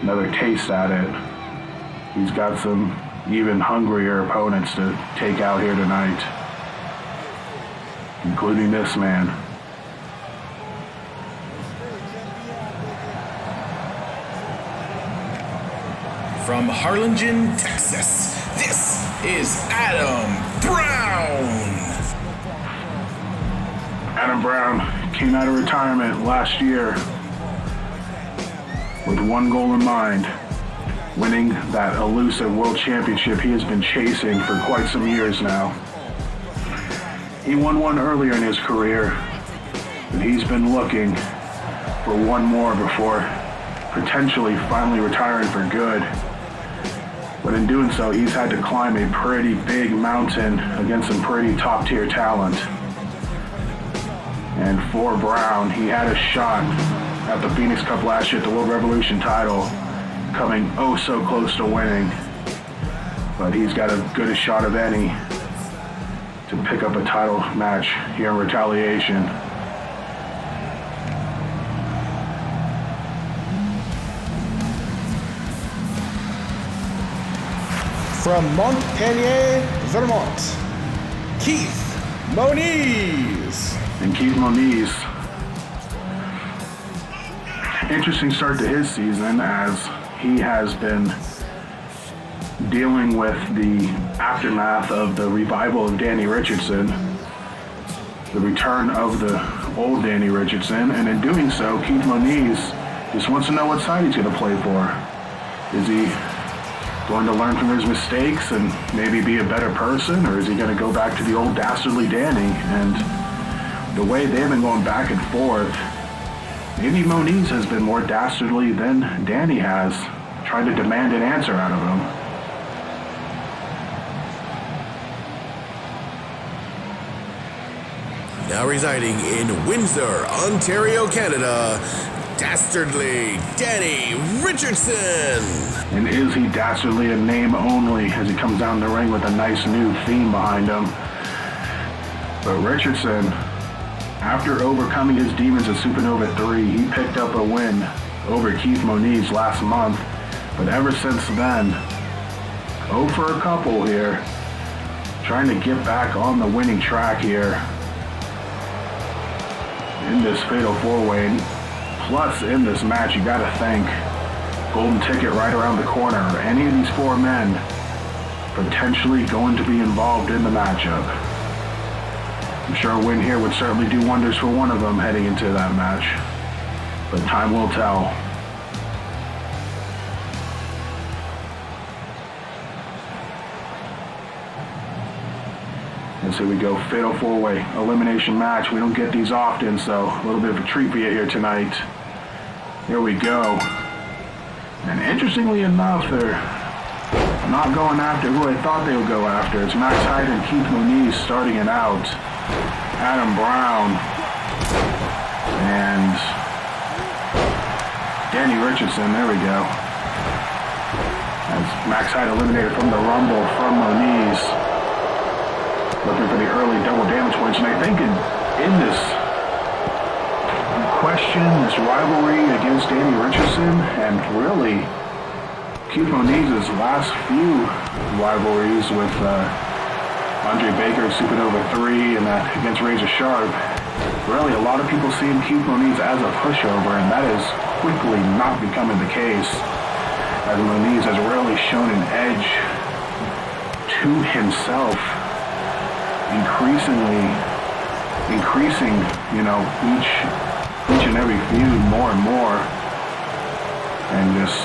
another taste at it, he's got some even hungrier opponents to take out here tonight, including this man. From Harlingen, Texas, this is Adam Brown. Adam Brown came out of retirement last year with one goal in mind: winning that elusive world championship he has been chasing for quite some years now. He won one earlier in his career, but he's been looking for one more before potentially finally retiring for good. But in doing so, he's had to climb a pretty big mountain against some pretty top-tier talent. And for Brown, he had a shot at the Phoenix Cup last year at the World Revolution title, coming oh so close to winning. But he's got as good a shot of any to pick up a title match here in Retaliation. From Montpellier, Vermont, Keith Moniz. And Keith Moniz, interesting start to his season as he has been dealing with the aftermath of the revival of Danny Richardson, the return of the old Danny Richardson, and in doing so, Keith Moniz just wants to know what side he's going to play for. Is he going to learn from his mistakes and maybe be a better person, or is he going to go back to the old dastardly Danny? And the way they've been going back and forth, maybe Moniz has been more dastardly than Danny has, trying to demand an answer out of him. Now residing in Windsor, Ontario, Canada, Dastardly Danny Richardson. And is he dastardly in name only as he comes down the ring with a nice new theme behind him? But Richardson, after overcoming his demons at Supernova 3, he picked up a win over Keith Moniz last month. But ever since then, for a couple here, trying to get back on the winning track here in this fatal four-way. Plus, in this match, you gotta think, golden ticket right around the corner. Are any of these four men potentially going to be involved in the matchup? I'm sure a win here would certainly do wonders for one of them heading into that match. But time will tell. And so we go, fatal four-way elimination match. We don't get these often, so a little bit of a treat for you here tonight. Here we go. And interestingly enough, they're not going after who I thought they would go after. It's Max Height and Keith Moniz starting it out. Adam Brown and Danny Richardson. There we go. As Max Height eliminated from the Rumble from Moniz. Looking for the early double damage points. And I think in this question, this rivalry against Danny Richardson, and really Keith Moniz's last few rivalries with Andre Baker at Supernova 3 and that against Razor Sharp, really a lot of people seeing Keith Moniz as a pushover, and that is quickly not becoming the case, as Moniz has really shown an edge to himself, increasing, each and every feud more and more, and just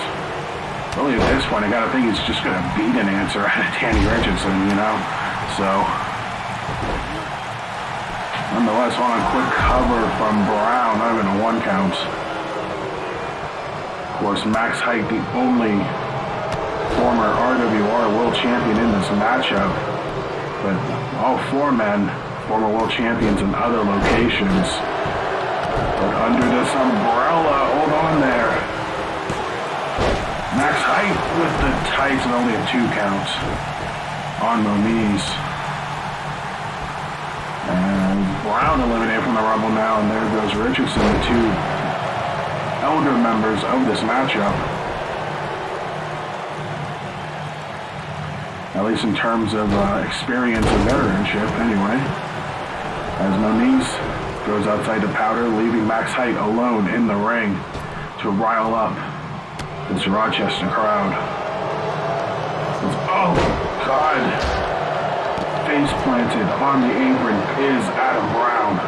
Really, at this point, I gotta think he's just gonna beat an answer out of Danny Richardson, you know? So, nonetheless, on a quick cover from Brown, not even a 1 count. Of course, Max Height, the only former RWR World Champion in this matchup, but all 4 men, former World Champions in other locations. But under this umbrella, hold on there. Max Height with the tights and only a 2 count on Moniz. And Brown eliminated from the Rumble now, and there goes Richardson, the 2 elder members of this matchup. At least in terms of experience and veteranship, anyway. As Moniz goes outside to powder, leaving Max Height alone in the ring to rile up this Rochester crowd. Oh, God. Face planted on the apron is Adam Brown.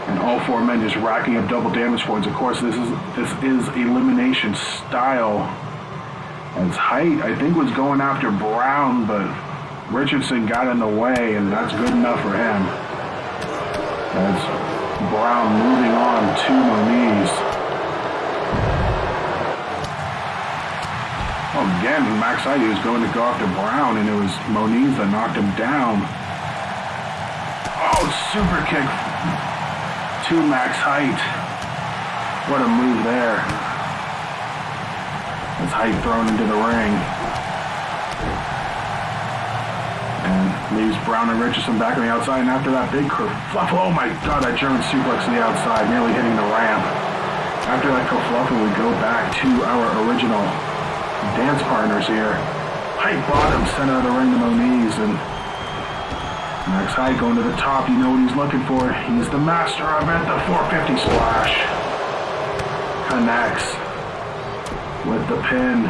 And all 4 men just racking up double damage points. Of course, this is elimination style. As Height, I think, was going after Brown, but Richardson got in the way, and that's good enough for him. As Brown moving on to Moniz. Oh, again, Max Height was going to go after Brown, and it was Moniz that knocked him down. Oh, super kick to Max Height. What a move there. As Height thrown into the ring. And leaves Brown and Richardson back on the outside, and after that big kerfluffle, oh my God, that German suplex to the outside, nearly hitting the ramp. After that kerfluffle, we go back to our original dance partners here. Height bottom, center of the ring to Moniz, and Max Height going to the top. You know what he's looking for. He's the master of it. The 450 splash. Connects with the pin.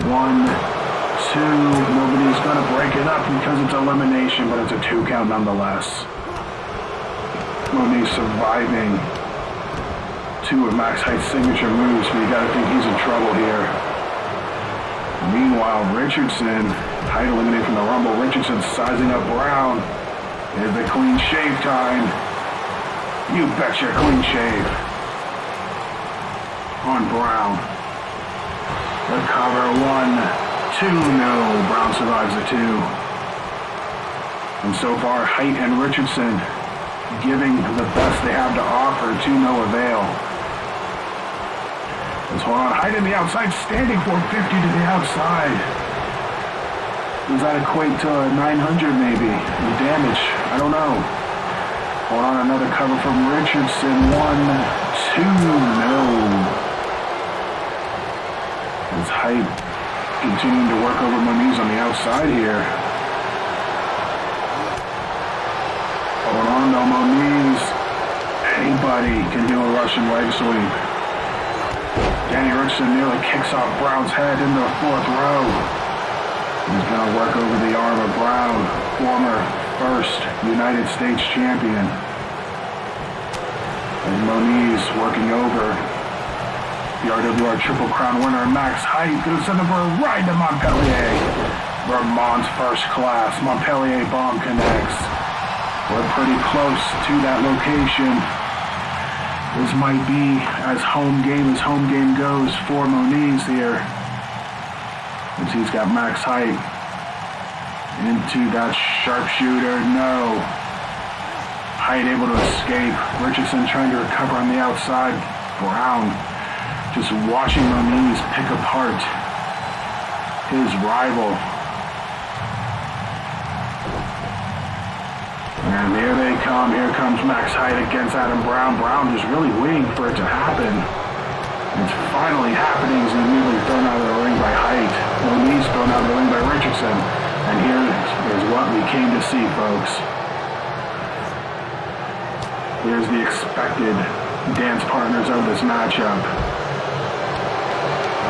1, 2. Nobody's going to break it up because it's elimination, but it's a 2 count nonetheless. Moniz surviving 2 of Max Height's signature moves, but you got to think he's in trouble here. Meanwhile, Richardson, Height eliminated from the Rumble. Richardson sizing up Brown. Is the clean shave time? You betcha, clean shave. On Brown. The cover, 1, 2, no. Brown survives the 2. And so far, Height and Richardson giving the best they have to offer to no avail. Let's hold on. Height in the outside, standing 450 to the outside. Does that equate to a 900 maybe? The damage? I don't know. Hold on, another cover from Richardson. 1, 2, no. As Height continuing to work over Moniz on the outside here. Hold on, no Moniz. Anybody can do a Russian leg sweep. Danny Richardson nearly kicks off Brown's head into the 4th row. He's going to work over the arm of Brown, former first United States champion. And Moniz working over the RWR Triple Crown winner, Max Height, going to send him for a ride to Montpellier. Vermont's first class. Montpellier bomb connects. We're pretty close to that location. This might be as home game goes for Moniz here. As he's got Max Height into that sharpshooter. No. Height able to escape. Richardson trying to recover on the outside. Brown just watching Moniz pick apart his rival. And here they come. Here comes Max Height against Adam Brown. Brown just really waiting for it to happen. It's finally happening. He's immediately thrown out of the ring by Height. Moniz thrown out of the ring by Richardson. And here is what we came to see, folks. Here's the expected dance partners of this matchup.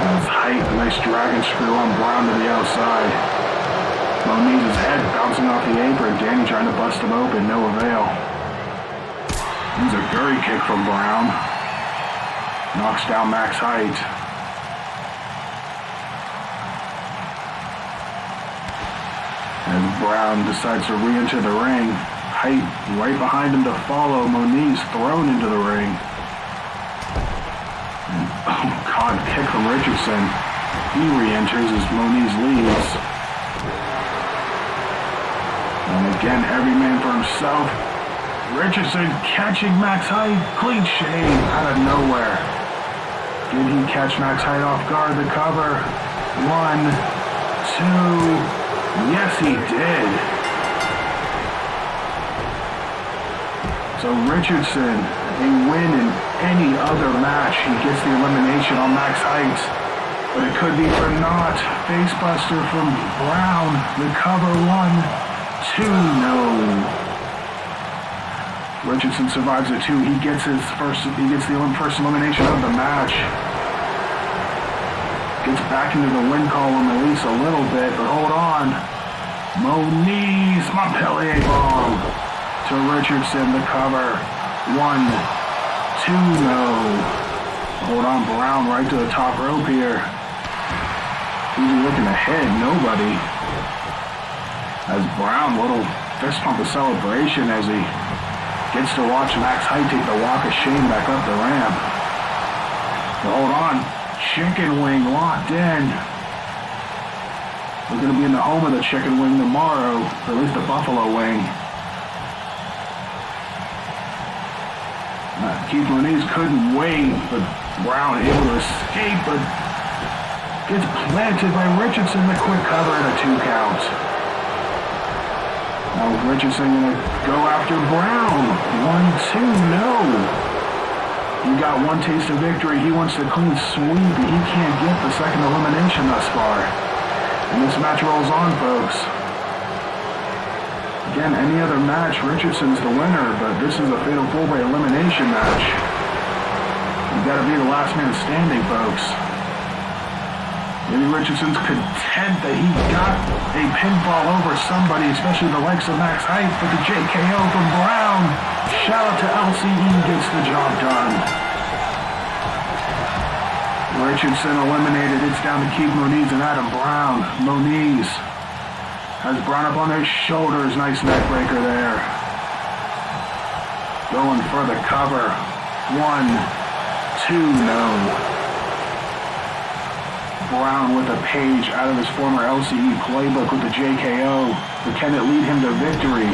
As Height, a nice dragon screw on Brown to the outside. Moniz's head bouncing off the apron. Danny trying to bust him open. No avail. There's a Gurry kick from Brown. Knocks down Max Height. Brown decides to re-enter the ring. Height right behind him to follow. Moniz thrown into the ring. And, oh God, kick from Richardson. He re-enters as Moniz leaves. And again, every man for himself. Richardson catching Max Height. Clean shave out of nowhere. Did he catch Max Height off guard? The cover. 1, 2. Yes, he did. So Richardson, a win in any other match. He gets the elimination on Max Height. But it could be for naught. Facebuster from Brown. The cover. 1, 2. No. Richardson survives a 2. He gets the first elimination of the match. Gets back into the win column at least a little bit, but hold on. Moniz, Montpellier bomb to Richardson, the cover. 1, 2, no. Hold on, Brown right to the top rope here. Who's he looking ahead? Nobody. As Brown, little fist pump of celebration as he gets to watch Max Height take the walk of shame back up the ramp. But hold on. Chicken wing locked in. We're going to be in the home of the chicken wing tomorrow, or at least the buffalo wing. Keith Moniz couldn't wait, but Brown able to escape, but gets planted by Richardson. The quick cover and a 2 count. Now Richardson going to go after Brown. 1, 2, no. He got one taste of victory. He wants the clean sweep. He can't get the second elimination thus far. And this match rolls on, folks. Again, any other match, Richardson's the winner, but this is a fatal 4-way elimination match. You gotta be the last man standing, folks. Maybe Richardson's content that he got a pinfall over somebody, especially the likes of Max Height, but the JKO from Brown. Shout out to LCE, gets the job done. Richardson eliminated. It's down to Keith Moniz and Adam Brown. Moniz has Brown up on his shoulders. Nice neck breaker there. Going for the cover. 1, 2, no. Brown with a page out of his former LCE playbook with the JKO. But can it lead him to victory?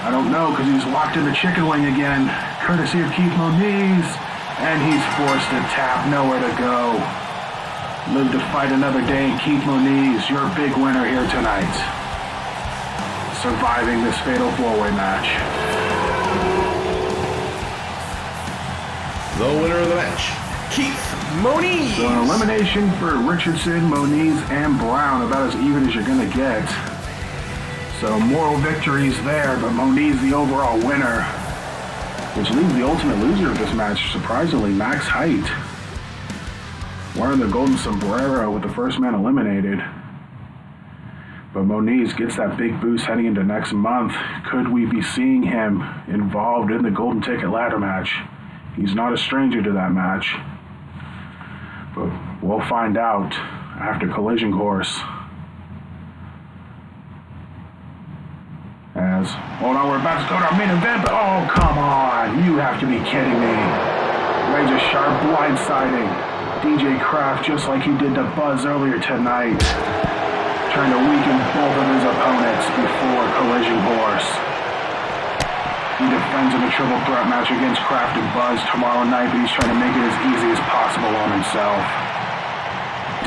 I don't know, because he's locked in the chicken wing again, courtesy of Keith Moniz. And he's forced to tap, nowhere to go. Live to fight another day. Keith Moniz, your big winner here tonight. Surviving this fatal 4-way match. The winner of the match, Keith Moniz. So an elimination for Richardson, Moniz, and Brown, about as even as you're going to get. So moral victories there, but Moniz the overall winner. Which leaves the ultimate loser of this match, surprisingly, Max Height. Wearing the golden sombrero with the first man eliminated. But Moniz gets that big boost heading into next month. Could we be seeing him involved in the golden ticket ladder match? He's not a stranger to that match. But we'll find out after Collision Course. Hold on, we're about to go to our main event, but oh, come on. You have to be kidding me. Razor Sharp blindsiding DJ Kraft just like he did to Buzz earlier tonight. Trying to weaken both of his opponents before Collision Course. He defends in a triple threat match against Kraft and Buzz tomorrow night, but he's trying to make it as easy as possible on himself.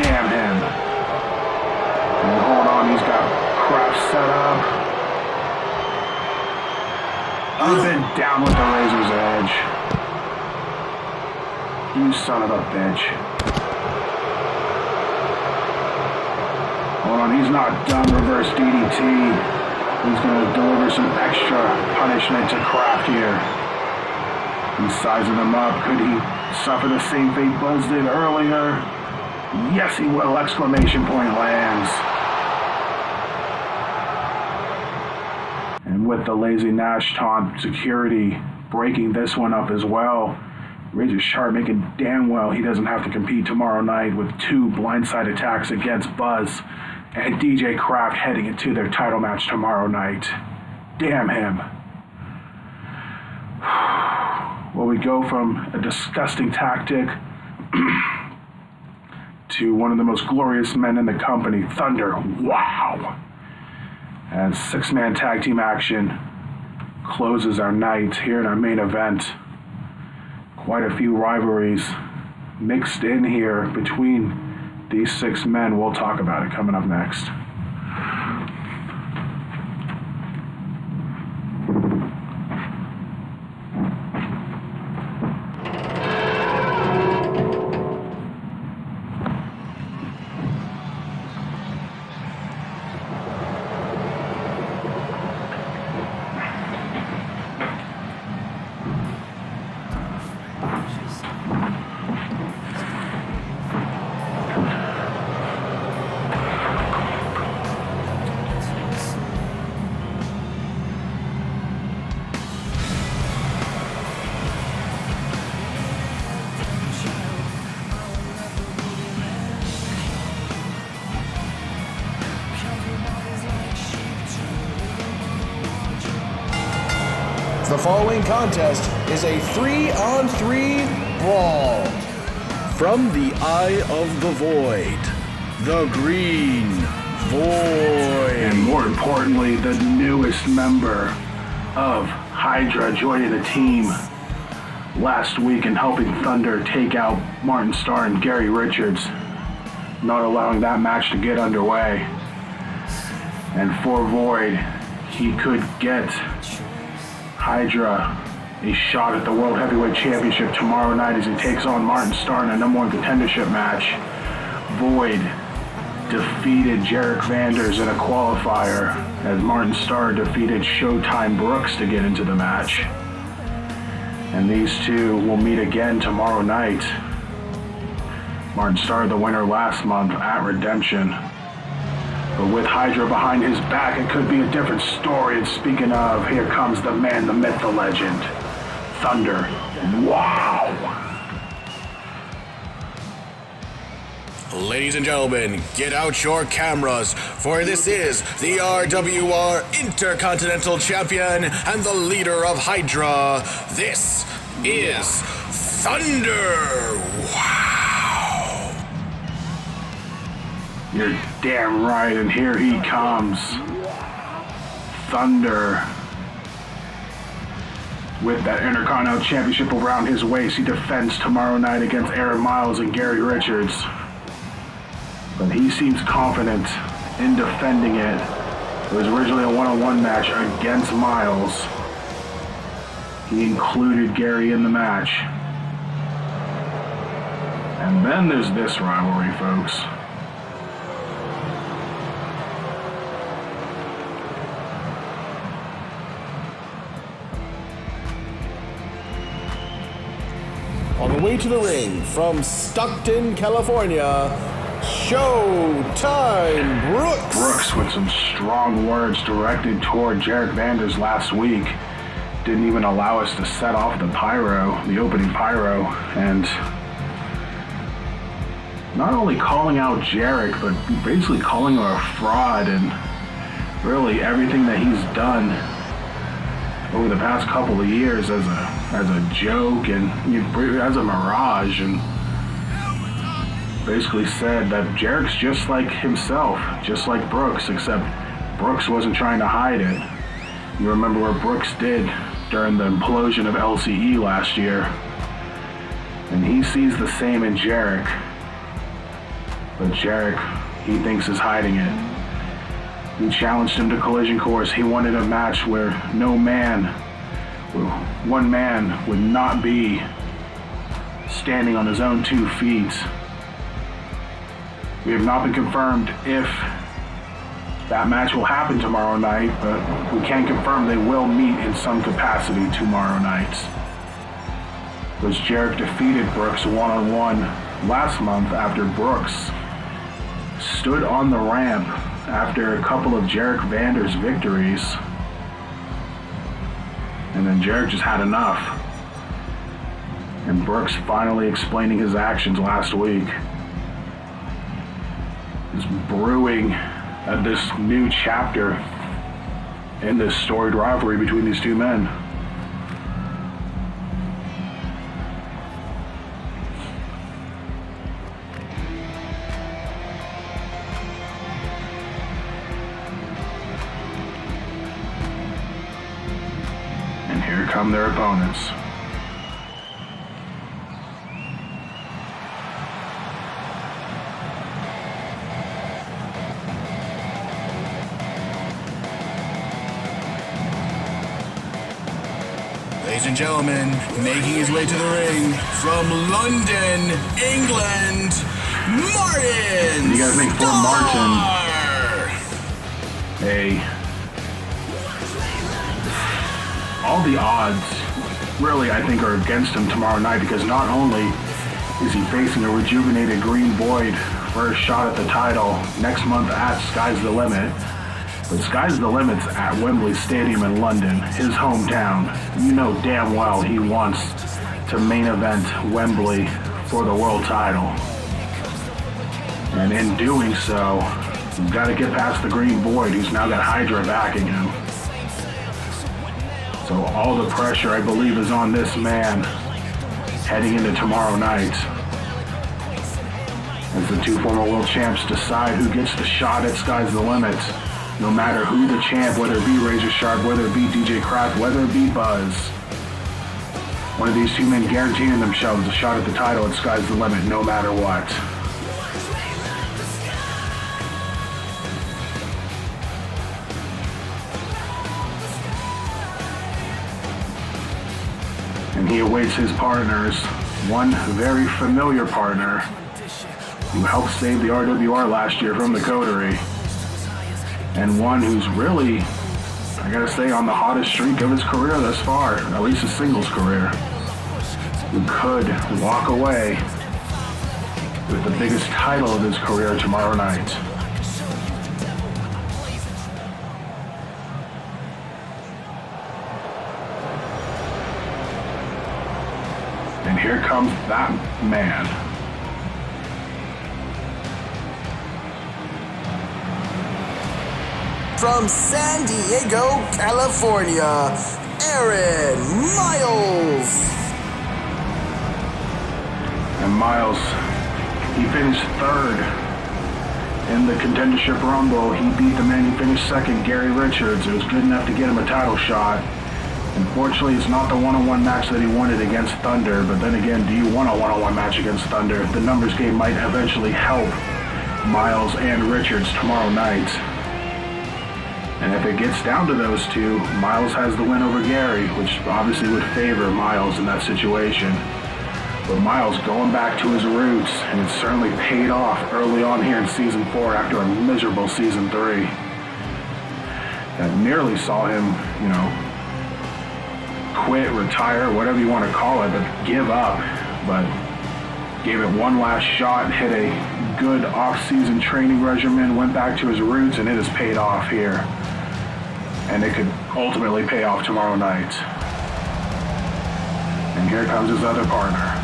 Damn him. And hold on, he's got Kraft set up. Up and down with the razor's edge. You son of a bitch. Hold on, he's not done. Reverse DDT. He's going to deliver some extra punishment to Kraft here. He's sizing him up. Could he suffer the same fate Buzz did earlier? Yes, he will. Exclamation point lands. And with the Lazy Nash taunt, security breaking this one up as well. Razor Sharp making damn well he doesn't have to compete tomorrow night with 2 blindside attacks against Buzz and DJ Kraft heading into their title match tomorrow night. Damn him. Well, we go from a disgusting tactic to one of the most glorious men in the company, Thunder. Wow! And six-man tag team action closes our night here in our main event. Quite a few rivalries mixed in here between these six men. We'll talk about it coming up next. The following contest is a 3-on-3 brawl. From the Eye of the Void, the Green Void. And more importantly, the newest member of Hydra joining the team last week and helping Thunder take out Martin Starr and Gary Richards, not allowing that match to get underway. And for Void, he could get Hydra a shot at the World Heavyweight Championship tomorrow night as he takes on Martin Starr in a number one contendership match. Void defeated Jarek Vanders in a qualifier as Martin Starr defeated Showtime Brooks to get into the match. And these two will meet again tomorrow night. Martin Starr, the winner last month at Redemption. But with Hydra behind his back, it could be a different story. And speaking of, here comes the man, the myth, the legend, Thunder. Wow! Ladies and gentlemen, get out your cameras, for this is the RWR Intercontinental Champion and the leader of Hydra. This is Thunder. Wow! You're damn right, and here he comes. Thunder. With that Intercontinental Championship around his waist, he defends tomorrow night against Aaron Miles and Gary Richards. But he seems confident in defending it. It was originally a one-on-one match against Miles. He included Gary in the match. And then there's this rivalry, folks. On the way to the ring from Stockton, California, Showtime Brooks. Brooks with some strong words directed toward Jarek Vanders last week. Didn't even allow us to set off the pyro, the opening pyro, and not only calling out Jarek, but basically calling him a fraud and really everything that he's done over the past couple of years as a joke and as a mirage, and basically said that Jarek's just like himself, just like Brooks, except Brooks wasn't trying to hide it. You remember what Brooks did during the implosion of LCE last year, and he sees the same in Jarek, but Jarek, he thinks, is hiding it. He challenged him to Collision Course. He wanted a match where one man would not be standing on his own 2 feet. We have not been confirmed if that match will happen tomorrow night, but we can confirm they will meet in some capacity tomorrow night. Because Jarek defeated Brooks one-on-one last month after Brooks stood on the ramp after a couple of Jarek Vanders victories. And then Jarek just had enough. And Brooks finally explaining his actions last week. This brewing at this new chapter in this storied rivalry between these two men. And here come their opponents. Ladies and gentlemen, making his way to the ring from London, England, Martin. You guys think Ford Martin, all the odds really I think are against him tomorrow night, because not only is he facing a rejuvenated Green Void for a shot at the title next month at Sky's the Limit, but Sky's the Limit's at Wembley Stadium in London, his hometown. You know damn well he wants to main event Wembley for the world title. And in doing so, you've got to get past the Green Void, who's now got Hydra backing him. So all the pressure, I believe, is on this man heading into tomorrow night, as the two former world champs decide who gets the shot at Sky's the Limit. No matter who the champ, whether it be Razor Sharp, whether it be DJ Kraft, whether it be Buzz, one of these two men guaranteeing themselves a shot at the title at Sky's the Limit, no matter what. And he awaits his partners, one very familiar partner who helped save the RWR last year from the coterie, and one who's really, I gotta say, on the hottest streak of his career thus far, at least his singles career, who could walk away with the biggest title of his career tomorrow night. And here comes that man. From San Diego, California, Aaron Miles. And Miles, he finished third in the Contendership Rumble. He beat the man who finished second, Gary Richards. It was good enough to get him a title shot. Unfortunately, it's not the one-on-one match that he wanted against Thunder, but then again, do you want a one-on-one match against Thunder? The numbers game might eventually help Miles and Richards tomorrow night. And if it gets down to those two, Miles has the win over Gary, which obviously would favor Miles in that situation. But Miles going back to his roots, and it certainly paid off early on here in Season 4 after a miserable Season 3. That nearly saw him, quit, retire, whatever you want to call it, but give up. But gave it one last shot, hit a good off-season training regimen, went back to his roots, and it has paid off here. And it could ultimately pay off tomorrow night. And here comes his other partner.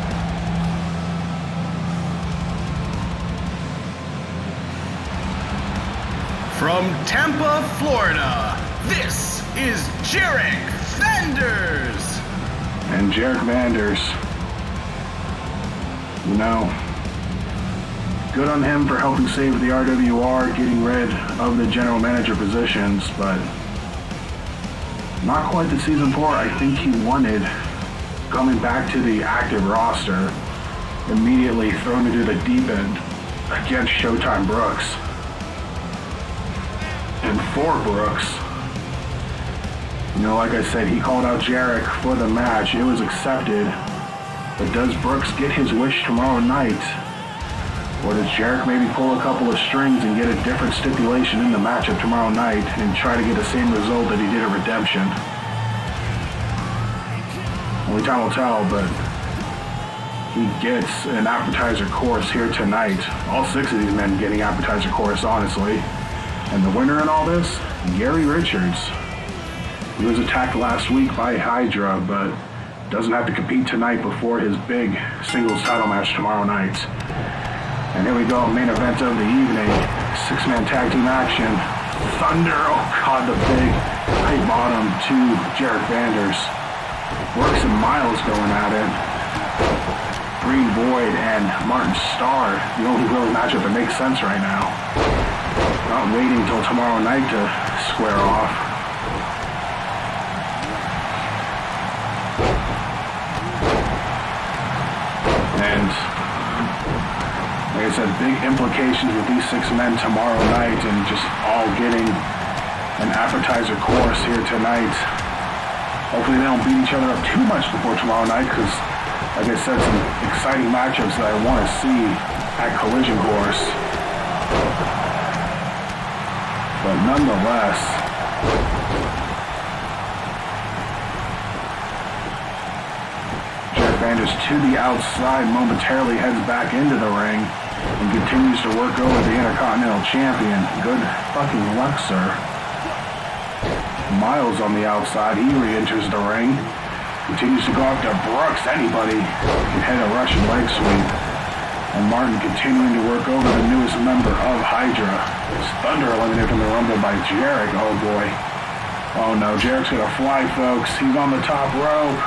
From Tampa, Florida, this is Jarek Vanders. And Jarek Vanders, good on him for helping save the RWR, getting rid of the general manager positions, but not quite the Season 4 I think he wanted. Coming back to the active roster, immediately thrown into the deep end against Showtime Brooks. And for Brooks, like I said, he called out Jarek for the match. It was accepted. But does Brooks get his wish tomorrow night? Or does Jarek maybe pull a couple of strings and get a different stipulation in the matchup tomorrow night and try to get the same result that he did at Redemption? Only time will tell, but he gets an appetizer course here tonight. All 6 of these men getting appetizer course, honestly. And the winner in all this, Gary Richards. He was attacked last week by Hydra, but doesn't have to compete tonight before his big singles title match tomorrow night. And here we go, main event of the evening. Six-man tag team action. Thunder, oh god, the big high bottom to Jarek Vanders. Brooks and Miles going at it. Green Void and Martin Starr, the only real matchup that makes sense right now. Not waiting until tomorrow night to square off. And like I said, big implications with these six men tomorrow night and just all getting an appetizer course here tonight. Hopefully they don't beat each other up too much before tomorrow night because, like I said, some exciting matchups that I want to see at Collision Course. But nonetheless, Jarek Vanders to the outside momentarily heads back into the ring and continues to work over the Intercontinental Champion. Good fucking luck, sir. Miles on the outside, he re-enters the ring. Continues to go after Brooks. Anybody can hit a Russian leg sweep. And Martin continuing to work over the newest member of Hydra. It's Thunder eliminated from the Rumble by Jarek. Oh boy. Oh no, Jarek's gonna fly, folks. He's on the top rope.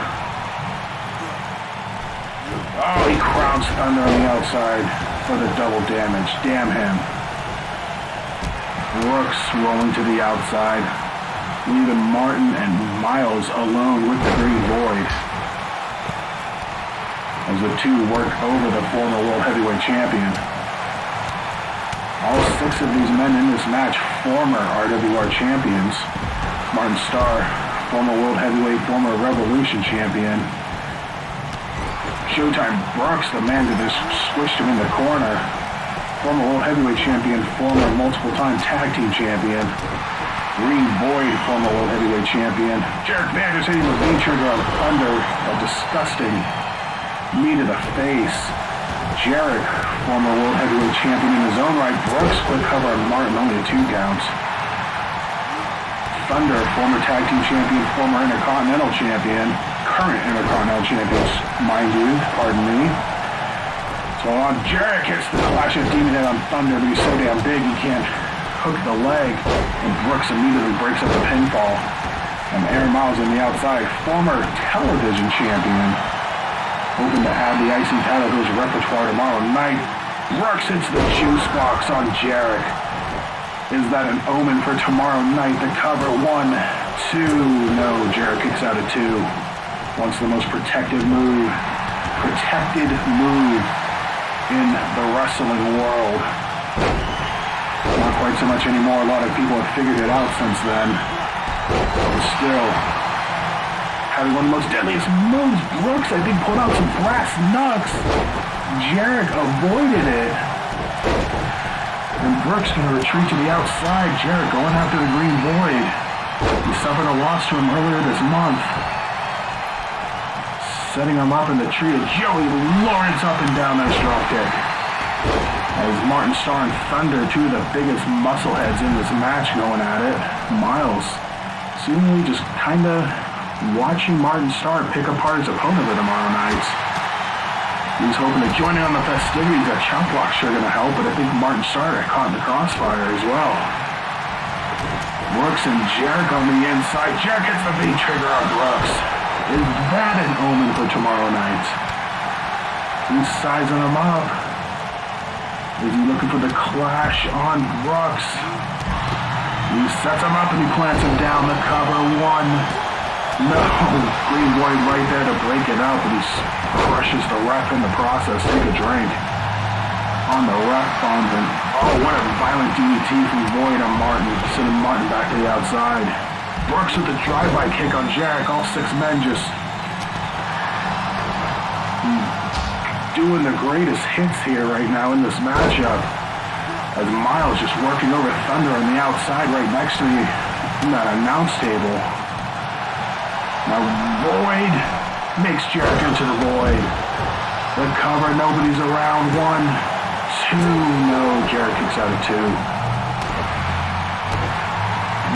Oh, he crowns Thunder on the outside for the double damage. Damn him. Brooks rolling to the outside, leaving Martin and Miles alone with the Green Void as the two work over the former World Heavyweight Champion. All six of these men in this match, former RWR champions. Martin Starr, former World Heavyweight, former Revolution champion. Showtime Brooks, the man that just squished him in the corner. Former World Heavyweight champion, former multiple-time tag team champion. Green Void, former World Heavyweight champion. Jarek Vanders hitting the V-trigger on Thunder, a disgusting knee to the face. Jarek, former World Heavyweight champion in his own right. Brooks, quick cover on Martin, only a 2 count. Thunder, former tag team champion, former Intercontinental champion, current Intercontinental champions, mind you, pardon me. So on, Jarek hits the Clash of Demon Head on Thunder, but he's so damn big he can't hook the leg, and Brooks immediately breaks up the pinfall. And Aaron Miles on the outside, former television champion, hoping to add the IC title to his repertoire tomorrow night. Brooks hits the juice box on Jarek. Is that an omen for tomorrow night? The cover, 1, 2. No, Jarek kicks out at 2. Once the most protected move in the wrestling world. Not quite so much anymore. A lot of people have figured it out since then. But still, having one of the most deadliest moves. Brooks, I think, pulled out some brass knucks. Jarek avoided it. And Brooks going to retreat to the outside. Jarek going after the Green Void. He suffered a loss to him earlier this month. Setting him up in the tree of Joey Lawrence up and down. Nice drop kick. As Martin Starr and Thunder, two of the biggest muscleheads in this match, going at it. Miles seemingly just kind of watching Martin Starr pick apart his opponent for tomorrow night. He's hoping to join in on the festivities. That chop block sure going to help, but I think Martin Starr got caught in the crossfire as well. Brooks and Jarek on the inside. Jarek gets the V-trigger on Brooks. Is that an omen for tomorrow night? He's sizing him up. Is he looking for the clash on Brooks? He sets him up and he plants him down. The cover, 1. No, Green Void right there to break it up, but he crushes the ref in the process. Take a drink on the ref bump, and oh, what a violent DDT from Void on Martin, sending Martin back to the outside. Brooks with the drive-by kick on Jarek. All 6 men just doing the greatest hits here right now in this matchup. As Miles just working over Thunder on the outside right next to me in that announce table. Now Void makes Jarek into the Void. The cover, nobody's around. 1, 2. No, Jarek kicks out at 2.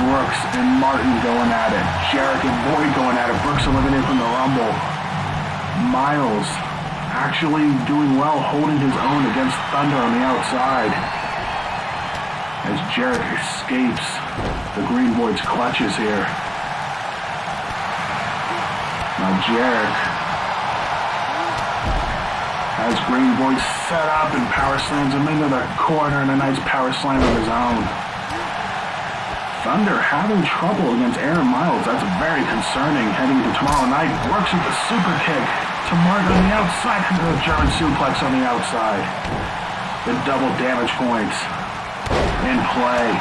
Brooks and Martin going at it. Jarek and Void going at it. Brooks eliminated from the Rumble. Miles actually doing well, holding his own against Thunder on the outside. As Jarrett escapes the Green Void's clutches here. Now Jarrett has Green Void set up and power slams him into the corner, and a nice power slam of his own. Thunder having trouble against Aaron Miles. That's very concerning heading into tomorrow night. Works with the super kick to Martin on the outside, and the German suplex on the outside. The double damage points in play.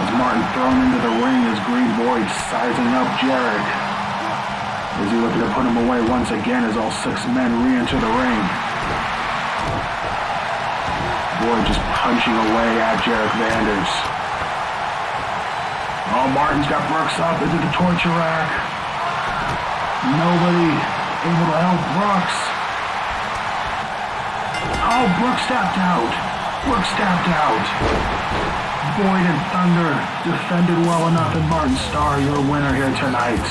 As Martin thrown into the ring as Green Void sizing up Jarrett. Is he looking to put him away once again as all 6 men re-enter the ring. Void just punching away at Jarrett Vanders. Oh, Martin's got Brooks up into the torture rack. Nobody able to help Brooks. Oh, Brooks tapped out. Brooks tapped out. Void and Thunder defended well enough, and Martin Starr, your winner here tonight.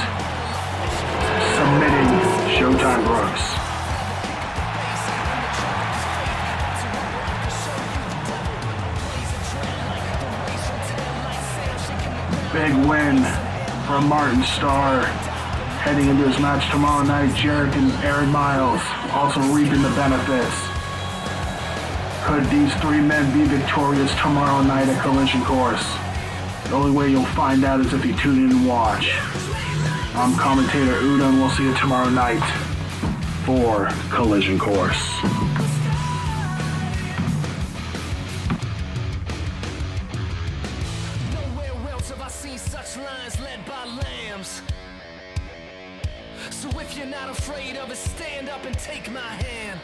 Submitting Showtime Brooks. Big win from Martin Starr. Heading into his match tomorrow night, Jarrett and Aaron Miles also reaping the benefits. Could these 3 men be victorious tomorrow night at Collision Course? The only way you'll find out is if you tune in and watch. I'm commentator Uda, and we'll see you tomorrow night for Collision Course. Such lines led by lambs. So if you're not afraid of it, stand up and take my hand.